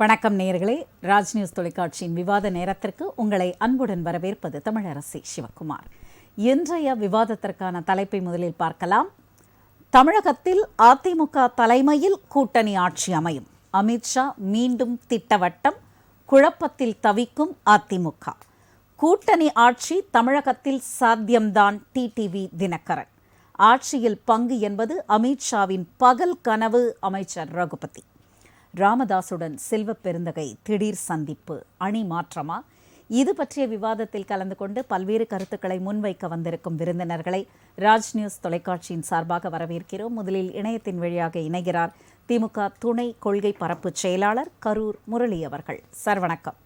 வணக்கம் நேயர்களே, ராஜ் நியூஸ் தொலைக்காட்சியின் விவாத நேரத்திற்கு உங்களை அன்புடன் வரவேற்பது தமிழரசி சிவகுமார். இன்றைய விவாதத்திற்கான தலைப்பை முதலில் பார்க்கலாம். தமிழகத்தில் அதிமுக தலைமையில் கூட்டணி ஆட்சி அமையும். அமித்ஷா மீண்டும் திட்டவட்டம். குழப்பத்தில் தவிக்கும் அதிமுக. கூட்டணி ஆட்சி தமிழகத்தில் சாத்தியம்தான். டிடிவி தினகரன். ஆட்சியில் பங்கு என்பது அமித்ஷாவின் பகல் கனவு. அமைச்சர் ரகுபதி. ராமதாசுடன் செல்வ பெருந்தகை திடீர் சந்திப்பு அணி மாற்றமா? இது பற்றிய விவாதத்தில் கலந்து கொண்டு பல்வேறு கருத்துக்களை முன்வைக்க வந்திருக்கும் விருந்தினர்களை ராஜ் நியூஸ் தொலைக்காட்சியின் சார்பாக வரவேற்கிறோம். முதலில் இணையத்தின் வழியாக இணைகிறார் திமுக துணை கொள்கை பரப்பு செயலாளர் கரூர் முரளி அவர்கள். சார் வணக்கம்.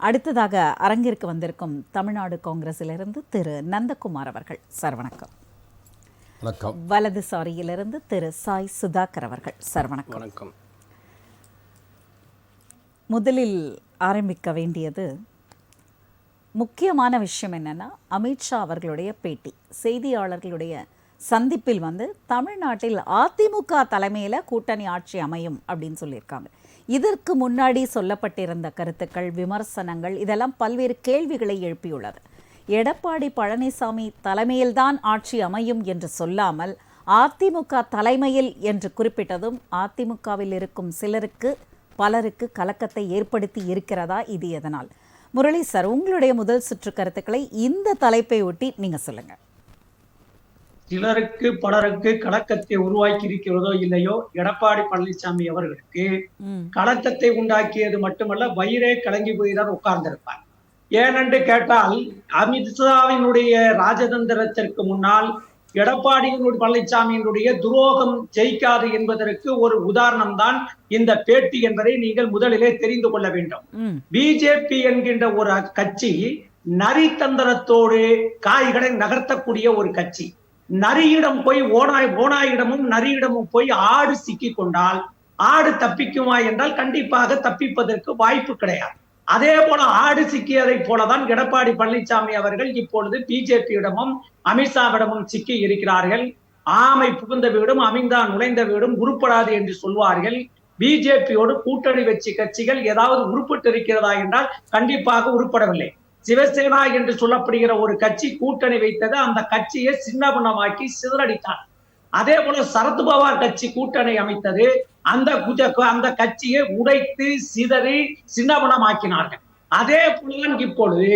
அடுத்ததாக அரங்கிற்கு வந்திருக்கும் தமிழ்நாடு காங்கிரசிலிருந்து திரு நந்தகுமார் அவர்கள். சார் வணக்கம். வணக்கம். வலதுசாரியிலிருந்து திரு சாய் சுதாகர் அவர்கள். சார் வணக்கம். வணக்கம். முதலில் ஆரம்பிக்க வேண்டியது முக்கியமான விஷயம் என்னன்னா, அமித்ஷா அவர்களுடைய பேட்டி, செய்தியாளர்களுடைய சந்திப்பில் தமிழ்நாட்டில் அதிமுக தலைமையில் கூட்டணி ஆட்சி அமையும் அப்படின்னு சொல்லியிருக்காங்க. இதற்கு முன்னாடி சொல்லப்பட்டிருந்த கருத்துக்கள், விமர்சனங்கள் இதெல்லாம் பல்வேறு கேள்விகளை எழுப்பியுள்ளது. எடப்பாடி பழனிசாமி தலைமையில்தான் ஆட்சி அமையும் என்று சொல்லாமல் அதிமுக தலைமையில் என்று குறிப்பிட்டதும் அதிமுகவில் இருக்கும் பலருக்கு கலக்கத்தை ஏற்படுத்தி இருக்கிறதா? இது எதனால்? முரளி சார், உங்களுடைய முதல் சுற்று கருத்துக்களை இந்த தலைப்பை ஒட்டி நீங்க சொல்லுங்க. சிலருக்கு பலருக்கு கலக்கத்தை உருவாக்கி இருக்கிறதோ இல்லையோ, எடப்பாடி பழனிசாமி அவர்களுக்கு கலக்கத்தை உண்டாக்கியது மட்டுமல்ல, வயிறே கலங்கி போய்தான் உட்கார்ந்திருப்பார். ஏனென்று கேட்டால், அமித்ஷாவினுடைய ராஜதந்திரத்திற்கு முன்னால் எடப்பாடி பழனிசாமியினுடைய துரோகம் ஜெயிக்காது என்பதற்கு ஒரு உதாரணம் தான் இந்த பேட்டி என்பதை நீங்கள் முதலிலே தெரிந்து கொள்ள வேண்டும். பிஜேபி என்கின்ற ஒரு கட்சி நரித்தந்திரத்தோடு காய்களை நகர்த்தக்கூடிய ஒரு கட்சி. நரியிடம் போய் ஓனாயிடமும் நரியிடமும் போய் ஆடு சிக்கி கொண்டால் ஆடு தப்பிக்குமா என்றால் கண்டிப்பாக தப்பிப்பதற்கு வாய்ப்பு கிடையாது. அதே போல ஆடு சிக்கியதை போலதான் எடப்பாடி பழனிசாமி அவர்கள் இப்பொழுது பிஜேபியிடமும் அமித்ஷாவிடமும் சிக்கி இருக்கிறார்கள். ஆமை புகுந்த வீடும் அமிழ்தான் நுழைந்த வீடும் உருப்படாது என்று சொல்வார்கள். பிஜேபியோடு கூட்டணி வச்சு கட்சிகள் ஏதாவது உருப்பட்டு இருக்கிறதா என்றால் கண்டிப்பாக உருப்படவில்லை. சிவசேனா என்று சொல்லப்படுகிற ஒரு கட்சி கூட்டணி வைத்தது, அந்த கட்சியை சின்னபின்னமாக்கி சிதறடித்தார். அதே போல சரத்பவார் கட்சி கூட்டணி அமைத்தது, அந்த கட்சியை உடைத்து சிதறி சின்னபின்னமாக்கினார்கள். அதே போல இப்பொழுது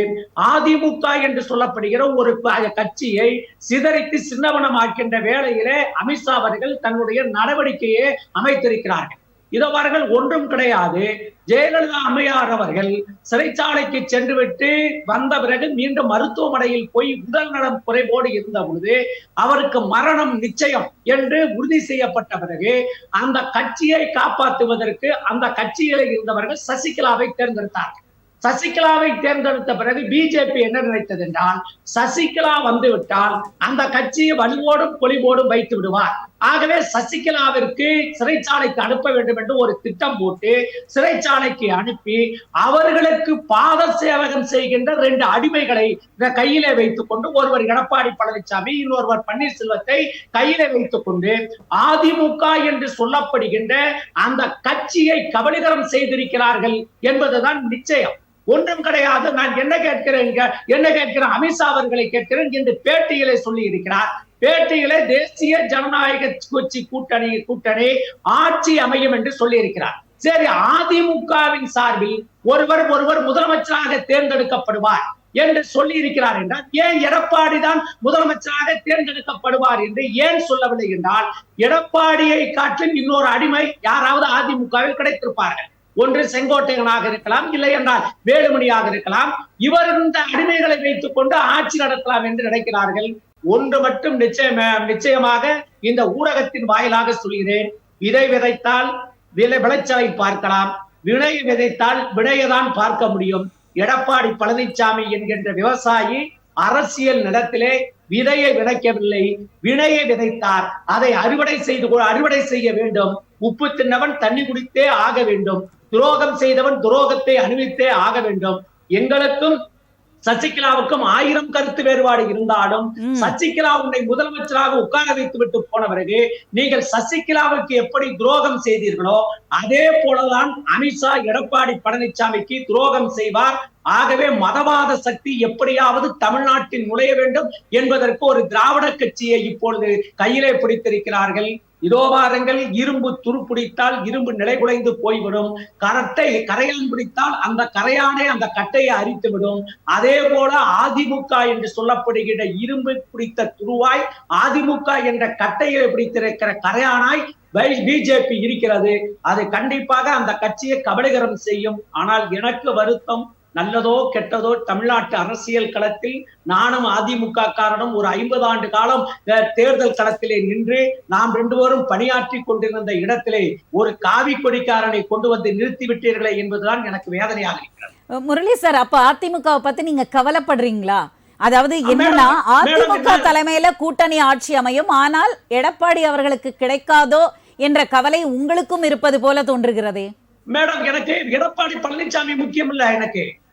அதிமுக என்று சொல்லப்படுகிற ஒரு கட்சியை சிதறித்து சின்னபின்னமாக்கின்ற வேளையிலே அமித்ஷா அவர்கள் தன்னுடைய நடவடிக்கையை அமைத்திருக்கிறார்கள். இதவர்கள் ஒன்றும் கிடையாது. ஜெயலலிதா அம்மையார் அவர்கள் சிறைச்சாலைக்கு சென்று விட்டு வந்த பிறகு மீண்டும் மருத்துவமனையில் போய் உடல் நலம் குறைவோடு இருந்த பொழுது அவருக்கு மரணம் நிச்சயம் என்று உறுதி செய்யப்பட்ட பிறகு அந்த கட்சியை காப்பாற்றுவதற்கு அந்த கட்சியில் இருந்தவர்கள் சசிகலாவை தேர்ந்தெடுத்தார்கள். சசிகலாவை தேர்ந்தெடுத்த பிறகு பிஜேபி என்ன நினைத்தது என்றால், சசிகலா வந்துவிட்டால் அந்த கட்சியை வலுவோடும் பொலிவோடும் வைத்து விடுவார். ஆகவே சசிகலாவிற்கு சிறைச்சாலைக்கு அனுப்ப வேண்டும் என்று ஒரு திட்டம் போட்டு சிறைச்சாலைக்கு அனுப்பி அவர்களுக்கு பாத சேவகம் செய்கின்ற 2 அடிமைகளை கையிலே வைத்துக் கொண்டு, ஒருவர் எடப்பாடி பழனிசாமி, இன்னொருவர் பன்னீர்செல்வத்தை கையிலே வைத்துக் கொண்டு அதிமுக என்று சொல்லப்படுகின்ற அந்த கட்சியை கபலீகரம் செய்திருக்கிறார்கள் என்பதுதான் நிச்சயம். ஒன்றும் கிடையாது. நான் என்ன கேட்கிறேன் அமித்ஷா அவர்களை கேட்கிறேன் என்று பேட்டிகளை சொல்லி இருக்கிறார். பேட்டிகளை தேசிய ஜனநாயக கட்சி கூட்டணி ஆட்சி அமையும் என்று சொல்லி இருக்கிறார். சரி, அதிமுகவின் சார்பில் ஒருவர் முதலமைச்சராக தேர்ந்தெடுக்கப்படுவார் என்று சொல்லி இருக்கிறார் என்றால், ஏன் எடப்பாடி தான் முதலமைச்சராக தேர்ந்தெடுக்கப்படுவார் என்று ஏன் சொல்லவில்லை என்றால், எடப்பாடியை காட்டிலும் இன்னொரு அடிமை யாராவது அதிமுகவில் கிடைத்திருப்பார்கள். ஒன்று செங்கோட்டையனாக இருக்கலாம், இல்லை என்றால் வேலுமணியாக இருக்கலாம். இவர் இந்த அடிமைகளை வைத்துக் கொண்டு ஆட்சி நடத்தலாம் என்று நினைக்கிறார்கள். ஒன்று மட்டும் நிச்சயமாக இந்த ஊடகத்தின் வாயிலாக சொல்கிறேன், விதை விதைத்தால் விளைச்சலை பார்க்கலாம், வினை விதைத்தால் வினையதான் பார்க்க முடியும். எடப்பாடி பழனிசாமி என்கின்ற விவசாயி அரசியல் நிலத்திலே விதையை விதைக்கவில்லை, வினையை விதைத்தார். அதை அறுவடை செய்ய வேண்டும். உப்பு தின்னவன் தண்ணி குடித்தே ஆக வேண்டும். துரோகம் செய்தவன் துரோகத்தை அனுபவித்தே ஆக வேண்டும். எங்களுக்கும் சசிகலாவுக்கும் 1000 கருத்து வேறுபாடு இருந்தாலும் சசிகலா உன்னை முதலமைச்சராக உட்கார வைத்து விட்டு போன பிறகு நீங்கள் சசிகலாவுக்கு எப்படி துரோகம் செய்தீர்களோ அதே போலதான் அமித்ஷா எடப்பாடி பழனிசாமிக்கு துரோகம் செய்வார். ஆகவே மதவாத சக்தி எப்படியாவது தமிழ்நாட்டில் நுழைய வேண்டும் என்பதற்கு ஒரு திராவிட கட்சியை இப்பொழுது கையிலே பிடித்திருக்கிறார்கள். இதோ வாருங்கள், இரும்பு துருப்பிடித்தால் இரும்பு நிலைகுலைந்து போய்விடும், கரையான் பிடித்தால் அந்த கரையானே அந்த கட்டையை அரித்துவிடும். அதே போல அதிமுக என்று சொல்லப்படுகிற இரும்பு பிடித்த துருவாய் அதிமுக என்ற கட்டையை பிடித்திருக்கிற கரையானாய் பிஜேபி இருக்கிறது. அது கண்டிப்பாக அந்த கட்சியை கபலீகரம் செய்யும். ஆனால் எனக்கு வருத்தம், நல்லதோ கெட்டதோ தமிழ்நாட்டு அரசியல் களத்தில் நானும் அதிமுக காரணம் ஒரு 50 ஆண்டு காலம் தேர்தல் களத்திலே நின்று நாம் 2 பேரும் பணியாற்றி கொண்டிருந்த இடத்திலே ஒரு காவி கொடிக்காரனை கொண்டு வந்து நிறுத்தி விட்டீர்களே என்பதுதான் எனக்கு வேதனையாக இருக்கிறது. முரளி சார், அப்ப அதிமுக பத்தி நீங்க கவலைப்படுறீங்களா? அதாவது என்னன்னா, அதிமுக தலைமையில கூட்டணி ஆட்சி அமையும், ஆனால் எடப்பாடி அவர்களுக்கு கிடைக்காதோ என்ற கவலை உங்களுக்கும் இருப்பது போல தோன்றுகிறதே. மேடம், எனக்கு எடப்பாடி பழனிசாமி முக்கியம் இல்ல.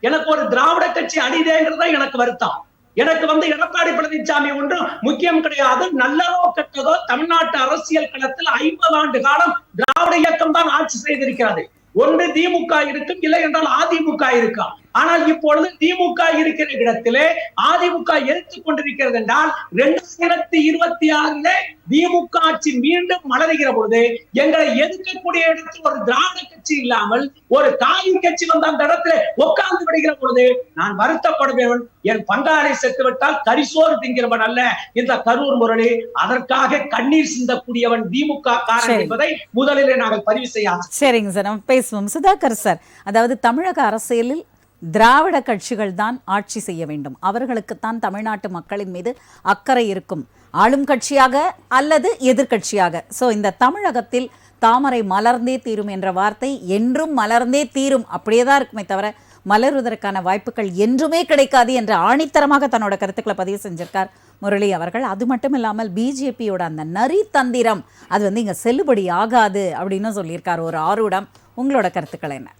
எனக்கு ஒரு திராவிட கட்சி அணிதேங்கிறதா எனக்கு வருத்தம். எனக்கு எடப்பாடி பழனிசாமி ஒன்றும் முக்கியம் கிடையாது. நல்லதோ கெட்டதோ தமிழ்நாட்டு அரசியல் களத்தில் 50 ஆண்டு காலம் திராவிட இயக்கம் தான் ஆட்சி செய்திருக்கிறது. ஒன்று திமுக இருக்கும், இல்லை என்றால் அதிமுக இருக்கும். ஆனால் இப்பொழுது திமுக இருக்கிற இடத்திலே அதிமுக எதிர்த்துக் கொண்டிருக்கிறது என்றால் 2026 திமுக ஆட்சி மீண்டும் மலர்கிற பொழுது எங்களை எதிர்க்கக்கூடிய இடத்தில் ஒரு திராவிட கட்சி இல்லாமல் ஒரு காவி கட்சி வந்து அந்த இடத்துல உட்கார்ந்து விடுகிற பொழுது நான் வருத்தப்படுவேன். என் பங்காளி செத்துவிட்டால் கரிசோறு திங்கிறவன் அல்ல இந்த கரூர் முரளி. அதற்காக கண்ணீர் சிந்தக்கூடியவன் திமுக காரன் என்பதை முதலிலே நாங்கள் பதிவு செய்ய. சரிங்க சார், நம்ம பேசுவோம். சுதாகர் சார், அதாவது தமிழக அரசியலில் திராவிட கட்சிகள் தான் ஆட்சி செய்ய வேண்டும், அவர்களுக்குத்தான் தமிழ்நாட்டு மக்களின் மீது அக்கறை இருக்கும், ஆளும் கட்சியாக அல்லது எதிர்கட்சியாக. ஸோ இந்த தமிழகத்தில் தாமரை மலர்ந்தே தீரும் என்ற வார்த்தை என்றும் மலர்ந்தே தீரும், அப்படியே தான் இருக்குமே தவிர மலருவதற்கான வாய்ப்புகள் என்றுமே கிடைக்காது என்று ஆணித்தரமாக தன்னோட கருத்துக்களை பதிவு செஞ்சிருக்கார் முரளி அவர்கள். அது மட்டும் இல்லாமல் பிஜேபியோட அந்த நரி தந்திரம் அது இங்கே செல்லுபடி ஆகாது அப்படின்னு சொல்லியிருக்கார் ஒரு ஆரூடம். உங்களோட கருத்துக்கள் என்ன?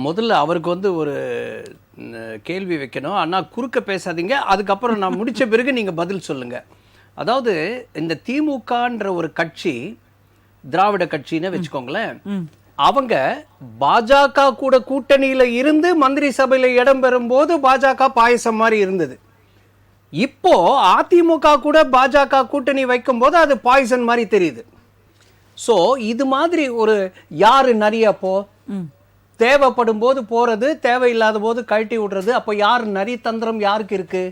முதல்ல அவருக்கு ஒரு கேள்வி வைக்கணும். அண்ணா குறுக்க பேசாதீங்க, அதுக்கப்புறம் நான் முடித்த பிறகு நீங்கள் பதில் சொல்லுங்கள். அதாவது இந்த திமுகன்ற ஒரு கட்சி திராவிட கட்சின்னு வச்சுக்கோங்களேன், அவங்க பாஜக கூட கூட்டணியில் இருந்து மந்திரி சபையில் இடம் பெறும்போது பாஜக பாயசம் மாதிரி இருந்தது. இப்போ அதிமுக கூட பாஜக கூட்டணி வைக்கும்போது அது பாய்சன் மாதிரி தெரியுது. ஸோ இது மாதிரி ஒரு யாரு நிறைய அப்போ தேவைப்படும் போது போறது, தேவையில்லாத போது கழட்டி விடுறது, அப்போ யார் நரி தந்திரம் யாருக்கு இருக்கு?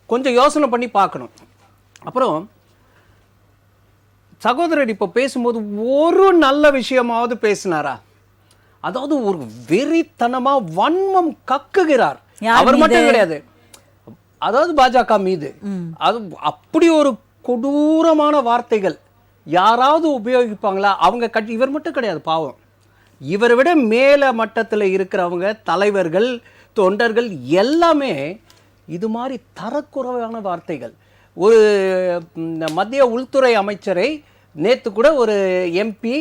கொஞ்சம் யோசனை பண்ணி பார்க்கணும். அப்புறம் சகோதரர் இப்போ பேசும்போது ஒரு நல்ல விஷயமாவது பேசினாரா? அதாவது ஒரு வெறித்தனமா வன்மம் கக்குகிறார். அவர் மட்டும் கிடையாது, அதாவது பாஜக மீது அது அப்படி ஒரு கொடூரமான வார்த்தைகள் யாராவது உபயோகிப்பாங்களா? அவங்க கட்சி, இவர் மட்டும் கிடையாது பாவம், இவரை விட மேல மட்டத்தில் இருக்கிறவங்க, தலைவர்கள், தொண்டர்கள் எல்லாமே இது மாதிரி தரக்குறைவான வார்த்தைகள். ஒரு மத்திய உள்துறை அமைச்சரை நேற்று கூட ஒரு எம்பி,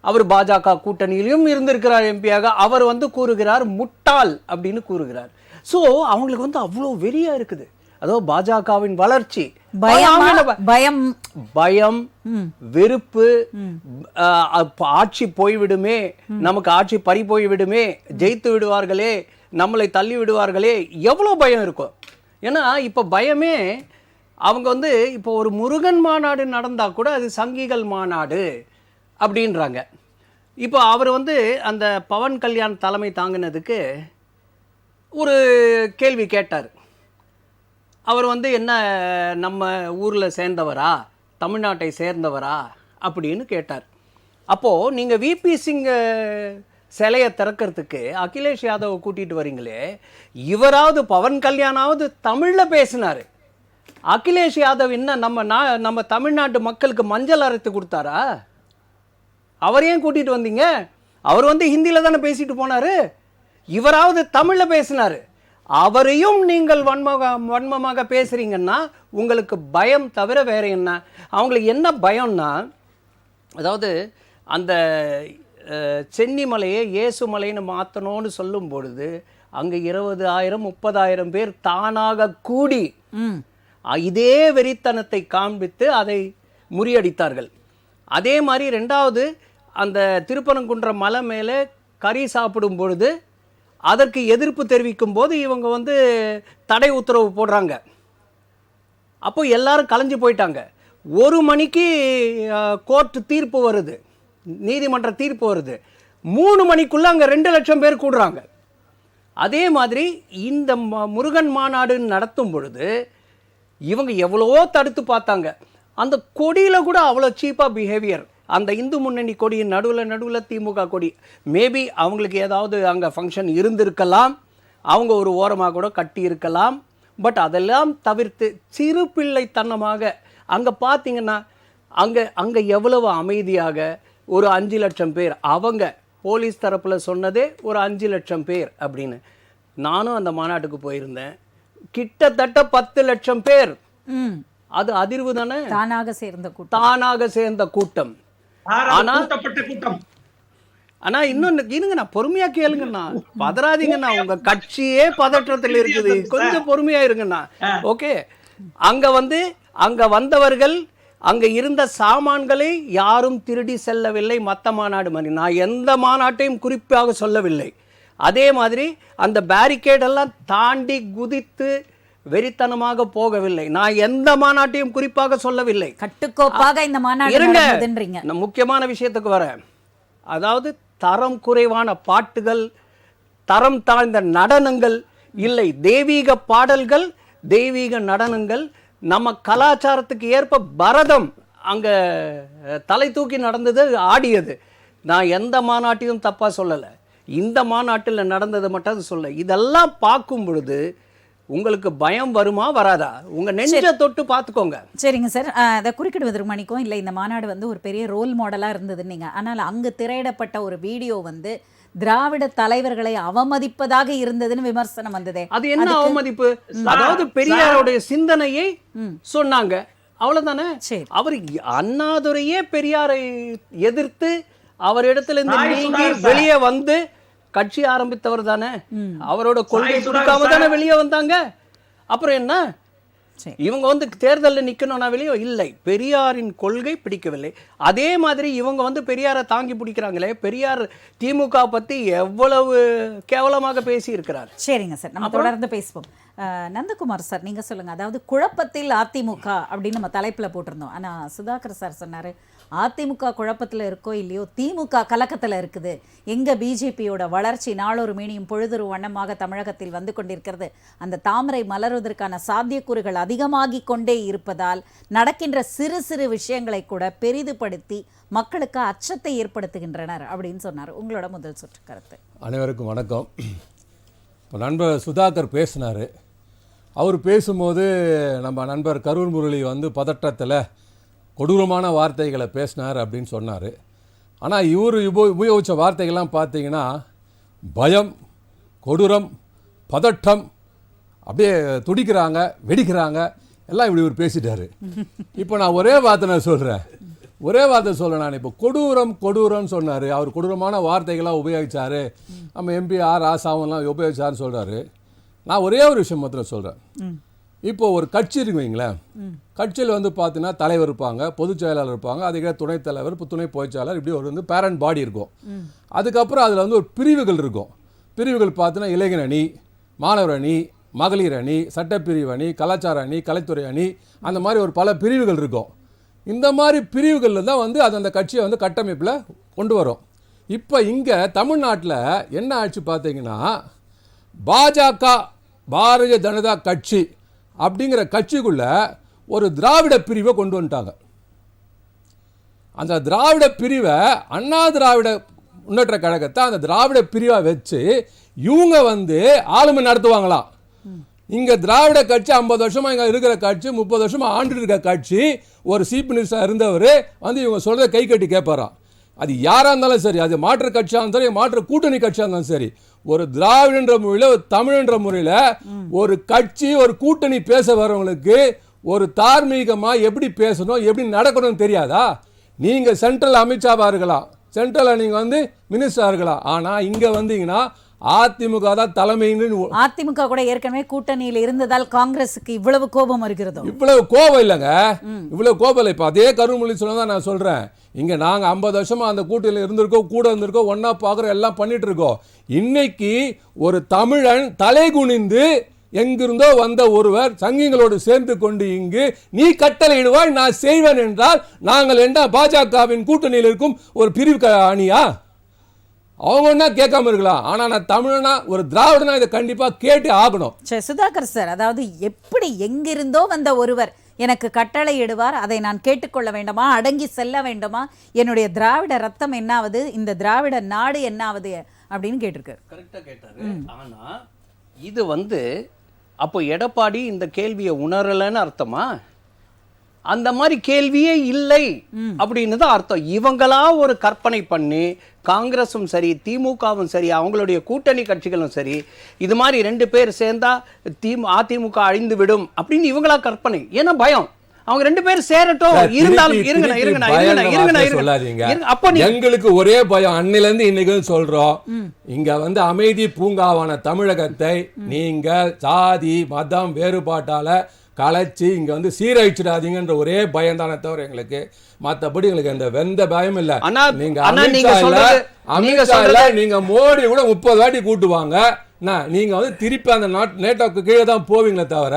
அவர் பாஜக கூட்டணியிலும் இருந்திருக்கிறார் எம்பியாக, அவர் கூறுகிறார் முட்டாள் அப்படின்னு கூறுகிறார். ஸோ அவங்களுக்கு அவ்வளோ வெறியா இருக்குது. அதோ பாஜகவின் வளர்ச்சி, பயம், வெறுப்பு, ஆட்சி போய்விடுமே, நமக்கு ஆட்சி பறி போய்விடுமே, ஜெயித்து விடுவார்களே, நம்மளை தள்ளி விடுவார்களே, எவ்வளோ பயம் இருக்கும். ஏன்னா இப்போ பயமே அவங்க இப்போ ஒரு முருகன் மாநாடு நடந்தா கூட அது சங்கிகள் மாநாடு அப்படின்றாங்க. இப்போ அவர் அந்த பவன் கல்யாண் தலைமை தாங்கினதுக்கு ஒரு கேள்வி கேட்டார். அவர் என்ன நம்ம ஊரில் சேர்ந்தவரா, தமிழ்நாட்டை சேர்ந்தவரா அப்படின்னு கேட்டார். அப்போது நீங்கள் விபி சிங் சிலையை திறக்கிறதுக்கு அகிலேஷ் யாதவை கூட்டிகிட்டு வரீங்களே, இவராவது பவன் கல்யாணாவது தமிழில் பேசினார். அகிலேஷ் யாதவ் என்ன நம்ம தமிழ்நாட்டு மக்களுக்கு மஞ்சள் அரைத்து கொடுத்தாரா? அவர் ஏன் கூட்டிகிட்டு வந்தீங்க? அவர் ஹிந்தியில் தானே பேசிட்டு போனார். இவராவது தமிழில் பேசினார். அவரையும் நீங்கள் வன்மமாக பேசுறீங்கன்னா உங்களுக்கு பயம் தவிர வேற என்ன? அவங்களுக்கு என்ன பயம்னா, அதாவது அந்த சென்னிமலையை இயேசுமலைன்னு மாற்றணும்னு சொல்லும் பொழுது அங்கே 20,000 30,000 பேர் தானாக கூடி ம் இதே வெறித்தனத்தை காண்பித்து அதை முறியடித்தார்கள். அதே மாதிரி ரெண்டாவது அந்த திருப்பரங்குன்றம் மலை மேலே கறி சாப்பிடும் பொழுது அதற்கு எதிர்ப்பு தெரிவிக்கும் போது இவங்க வந்து தடை உத்தரவு போடுறாங்க. அப்போ எல்லாரும் கலைஞ்சு போயிட்டாங்க. 1 மணிக்கு கோர்ட் தீர்ப்பு வருது, நீதிமன்ற தீர்ப்பு வருது. 3 மணிக்குள்ள அங்கே 2 லட்சம் பேர் கூடுறாங்க. அதே மாதிரி இந்த முருகன் மாநாடு நடத்தும் பொழுது இவங்க எவ்வளவோ தடுத்து பார்த்தாங்க. அந்த கொடியில் கூட அவ்வளோ சீப்பாக பிஹேவியர். அந்த இந்து முன்னணி கொடியின் நடுவில் திமுக கொடி. மேபி அவங்களுக்கு ஏதாவது அங்கே ஃபங்க்ஷன் இருந்திருக்கலாம், அவங்க ஒரு ஓரமாக கூட கட்டி இருக்கலாம். பட் அதெல்லாம் தவிர்த்து சிறு பிள்ளைத்தனமாக அங்கே பார்த்தீங்கன்னா அங்கே எவ்வளவு அமைதியாக ஒரு 5 லட்சம் பேர், அவங்க போலீஸ் தரப்பில் சொன்னதே ஒரு 5 லட்சம் பேர் அப்படின்னு. நானும் அந்த மாநாட்டுக்கு போயிருந்தேன். கிட்டத்தட்ட 10 லட்சம் பேர். அது அதிர்வு தானே. தானாக சேர்ந்த கூட்டம். ஆனா இன்னொன்னு இருங்க, நான் பொறுமையா கேளுங்கண்ணா, பதறாதீங்கண்ணா. உங்க கட்சியே பதற்றத்தில் இருக்குது, கொஞ்சம் பொறுமையா இருங்கண்ணா. ஓகே, அங்க வந்தவர்கள் அங்க இருந்த சாமான்களை யாரும் திருடி செல்லவில்லை. மற்ற மாநாடு மாதிரி நான் எந்த மாநாட்டையும் குறிப்பாக சொல்லவில்லை. அதே மாதிரி அந்த பேரிகேடெல்லாம் தாண்டி குதித்து வெறித்தனமாக போகவில்லை. நான் எந்த மாநாட்டையும் குறிப்பாக சொல்லவில்லை. கட்டுக்கோப்பாக இந்த மாநாடு. முக்கியமான விஷயத்துக்கு வரேன். அதாவது தரம் குறைவான பாட்டுகள், தரம் தாழ்ந்த நடனங்கள் இல்லை, தெய்வீக பாடல்கள், தெய்வீக நடனங்கள், நம்ம கலாச்சாரத்துக்கு ஏற்ப பரதம் அங்கே தலை தூக்கி நடந்தது, ஆடியது. நான் எந்த மாநாட்டையும் தப்பாக சொல்லலை, இந்த மாநாட்டில் நடந்தது மட்டும் சொல்ல. இதெல்லாம் பார்க்கும் பொழுது உங்களுக்கு பயம் வருமா வராதா? உங்க நெஞ்ச தொட்டு பார்த்துக்கோங்க. சரிங்க சார், அதை குறுக்கிடுவதற்கு மணிக்கும் இல்லை, இந்த மாநாடு ஒரு பெரிய ரோல் மாடலாக இருந்ததுன்னு நீங்கள். ஆனால் அங்கு திரையிடப்பட்ட ஒரு வீடியோ திராவிட தலைவர்களை அவமதிப்பதாக இருந்ததுன்னு விமர்சனம் வந்ததே. அது என்ன அவமதிப்பு? அதாவது பெரியாருடைய சிந்தனையை சொன்னாங்க, அவ்வளவுதானே. அவர் அண்ணாதுரையே பெரியாரை எதிர்த்து அவரிடத்துல இருந்து நீங்கி வெளியே வந்து கட்சி ஆரம்பித்தவர் தானே. அவரோட கொள்கை கொடுக்காம தானே வெளியே வந்தாங்க. அப்புறம் என்ன, இவங்க தேர்தலில் நிக்கணும்னா வெளியே இல்லை, பெரியாரின் கொள்கை பிடிக்கவில்லை. அதே மாதிரி இவங்க பெரியாரை தாங்கி பிடிக்கிறாங்களே. பெரியார் திமுக பத்தி எவ்வளவு கேவலமாக பேசி இருக்கிறார். சரிங்க சார், நம்ம தொடர்ந்து பேசுவோம். நந்தகுமார் சார், நீங்க சொல்லுங்க. அதாவது குழப்பத்தில் அதிமுக அப்படின்னு நம்ம தலைப்புல போட்டிருந்தோம். ஆனா சுதாகர் சார் சொன்னாரு, அதிமுக குழப்பத்தில் இருக்கோ இல்லையோ, திமுக கலக்கத்தில் இருக்குது. எங்க பிஜேபியோட வளர்ச்சி நாளொரு மேனியும் பொழுதொரு வண்ணமாக தமிழகத்தில் வந்து கொண்டிருக்கிறது. அந்த தாமரை மலர்வதற்கான சாத்தியக்கூறுகள் அதிகமாகி கொண்டே இருப்பதால் நடக்கின்ற சிறு சிறு விஷயங்களை கூட பெரிதுபடுத்தி மக்களுக்கு அச்சத்தை ஏற்படுத்துகின்றனர் அப்படின்னு சொன்னார். உங்களோட முதல் சுற்று கருத்து. அனைவருக்கும் வணக்கம். இப்போ நண்பர் சுதாகர் பேசினார். அவர் பேசும்போது நம்ம நண்பர் கரூர் முரளி பதற்றத்தில் கொடூரமான வார்த்தைகளை பேசினார் அப்படின்னு சொன்னார். ஆனால் இவர் உபயோகித்த வார்த்தைகள்லாம் பார்த்தீங்கன்னா பயம், கொடூரம், பதட்டம், அப்படியே துடிக்கிறாங்க, வெடிக்கிறாங்க, எல்லாம் இப்படி இவர் பேசிட்டார். இப்போ நான் ஒரே வார்த்தை சொல்கிறேன். நான் இப்போ கொடூரம்னு சொன்னார். அவர் கொடூரமான வார்த்தைகளாக உபயோகித்தார். நம்ம MP ஆர் ராசாவெல்லாம் உபயோகிச்சாருன்னு சொல்கிறாரு. நான் ஒரே ஒரு விஷயம் மாத்திரம் சொல்கிறேன். இப்போது ஒரு கட்சி இருக்கு வைங்களேன். கட்சியில் பார்த்தீங்கன்னா தலைவர் இருப்பாங்க, பொதுச் செயலாளர் இருப்பாங்க, அதுக்கு துணைத் தலைவர், துணை பொதுச் செயலாளர், இப்படி ஒரு பேரண்ட் பாடி இருக்கும். அதுக்கப்புறம் அதில் ஒரு பிரிவுகள் இருக்கும். பிரிவுகள் பார்த்தீங்கன்னா இளைஞர் அணி, மாணவர் அணி, மகளிர் அணி, சட்டப்பிரிவு அணி, கலாச்சார அணி, கலைத்துறை அணி, அந்த மாதிரி ஒரு பல பிரிவுகள் இருக்கும். இந்த மாதிரி பிரிவுகளில் தான் அது அந்த கட்சியை கட்டமைப்பில் கொண்டு வரும். இப்போ இங்கே தமிழ்நாட்டில் என்ன ஆச்சு பார்த்தீங்கன்னா, பாஜக, பாரதிய ஜனதா கட்சி அப்படிங்கிற கட்சிக்குள்ள ஒரு திராவிட பிரிவை கொண்டு வந்துட்டாங்க. அந்த திராவிட பிரிவை அண்ணா திராவிட முன்னேற்ற கழகத்தை அந்த திராவிட பிரிவை வச்சு இவங்க ஆளுமை நடத்துவாங்களாம். இங்கே திராவிட கட்சி 50 வருஷமாக இங்கே இருக்கிற கட்சி, 30 வருஷமாக ஆண்டு இருக்க கட்சி, ஒரு சீஃப் மினிஸ்டர் இருந்தவர் இவங்க சொல்கிறத கை கட்டி கேட்பாராம். அது யாராக இருந்தாலும் சரி, அது மாற்று கட்சியாக இருந்தாலும் சரி, மாற்று கூட்டணி கட்சியாக இருந்தாலும் சரி, ஒரு திராவிடன்ற முறையில், ஒரு தமிழ்ன்ற முறையில் ஒரு கட்சி, ஒரு கூட்டணி பேச வரவங்களுக்கு ஒரு தார்மீகமாக எப்படி பேசணும், எப்படி நடக்கணும்னு தெரியாதா? நீங்கள் சென்ட்ரல் அமித்ஷாவாக இருக்கலாம், சென்ட்ரலில் நீங்கள் மினிஸ்டராக இருக்கலாம். ஆனால் இங்கே வந்தீங்கன்னா அதிமுக தான் தலைமைன்னு. அதிமுக கூட ஏற்கனவே கூட்டணியில் இருந்ததால் காங்கிரஸுக்கு இவ்வளவு கோபம் வருகிறதோ? இவ்வளவு கோபம் இல்லைங்க, இவ்வளவு கோபம் இல்லை. இப்போ அதே கருமொழி சொன்னதான் நான் சொல்றேன். இங்க நாங்க 50 வருஷமா அந்த கூட்டணியில் இருந்திருக்கோம், கூட இருந்திருக்கோம், ஒன்னா பார்க்குறோம், எல்லாம் பண்ணிட்டு இருக்கோம். இன்னைக்கு ஒரு தமிழன் தலை குனிந்து எங்கிருந்தோ வந்த ஒருவர் சங்கிகளோடு சேர்ந்து கொண்டு இங்கு நீ கட்டளையிடுவாய் நான் செய்வேன் என்றால் நாங்கள் என்ன பாஜகவின் கூட்டணியில் இருக்கும் ஒரு பிரிவு அணியா? அவங்க ஒன்றா கேட்காம இருக்கலாம். ஆனால் நான் தமிழனா ஒரு திராவிடனா இதை கண்டிப்பாக கேட்டு ஆகணும். சரி சுதாகர் சார், அதாவது எப்படி எங்கிருந்தோ வந்த ஒருவர் எனக்கு கட்டளை இடுவார், அதை நான் கேட்டுக்கொள்ள வேண்டுமா, அடங்கி செல்ல வேண்டுமா, என்னுடைய திராவிட ரத்தம் என்னாவது, இந்த திராவிட நாடு என்னாவது அப்படின்னு கேட்டிருக்காரு. கரெக்டாக கேட்டாரு. ஆனால் இது அப்போ எடப்பாடி இந்த கேள்வியை உணரலைன்னு அர்த்தமா? அந்த மாதிரி கேள்வியே இல்லை அப்படின்னு தான் அர்த்தம். இவங்களா ஒரு கற்பனை பண்ணி காங்கிரஸும் சரி திமுகவும் சரி அவங்களுடைய கூட்டணி கட்சிகளும் சரி இது மாதிரி 2 பேர் சேர்ந்தா அதிமுக அழிந்து விடும் அப்படின்னு இவங்களா கற்பனை. ஏன்னா பயம். அவங்க 2 பேரும் சேரட்டும். இருந்தாலும் அப்ப எங்களுக்கு ஒரே பயம். அன்னில இருந்து இன்னைக்கு சொல்றோம், இங்க அமைதி பூங்காவான தமிழகத்தை நீங்க சாதி மதம் வேறுபாட்டால கலைச்சி இங்க சீரழிச்சிடாதீங்கன்ற ஒரே பயம் தானே தவிர எங்களுக்கு மற்றபடி எங்களுக்கு அந்த வெந்த பயம் இல்ல. நீங்க நீங்க மோடி கூட 30 வாட்டி கூட்டுவாங்க, நீங்க திருப்பி அந்த நேட்டோக்கு கீழே தான் போவீங்களே தவிர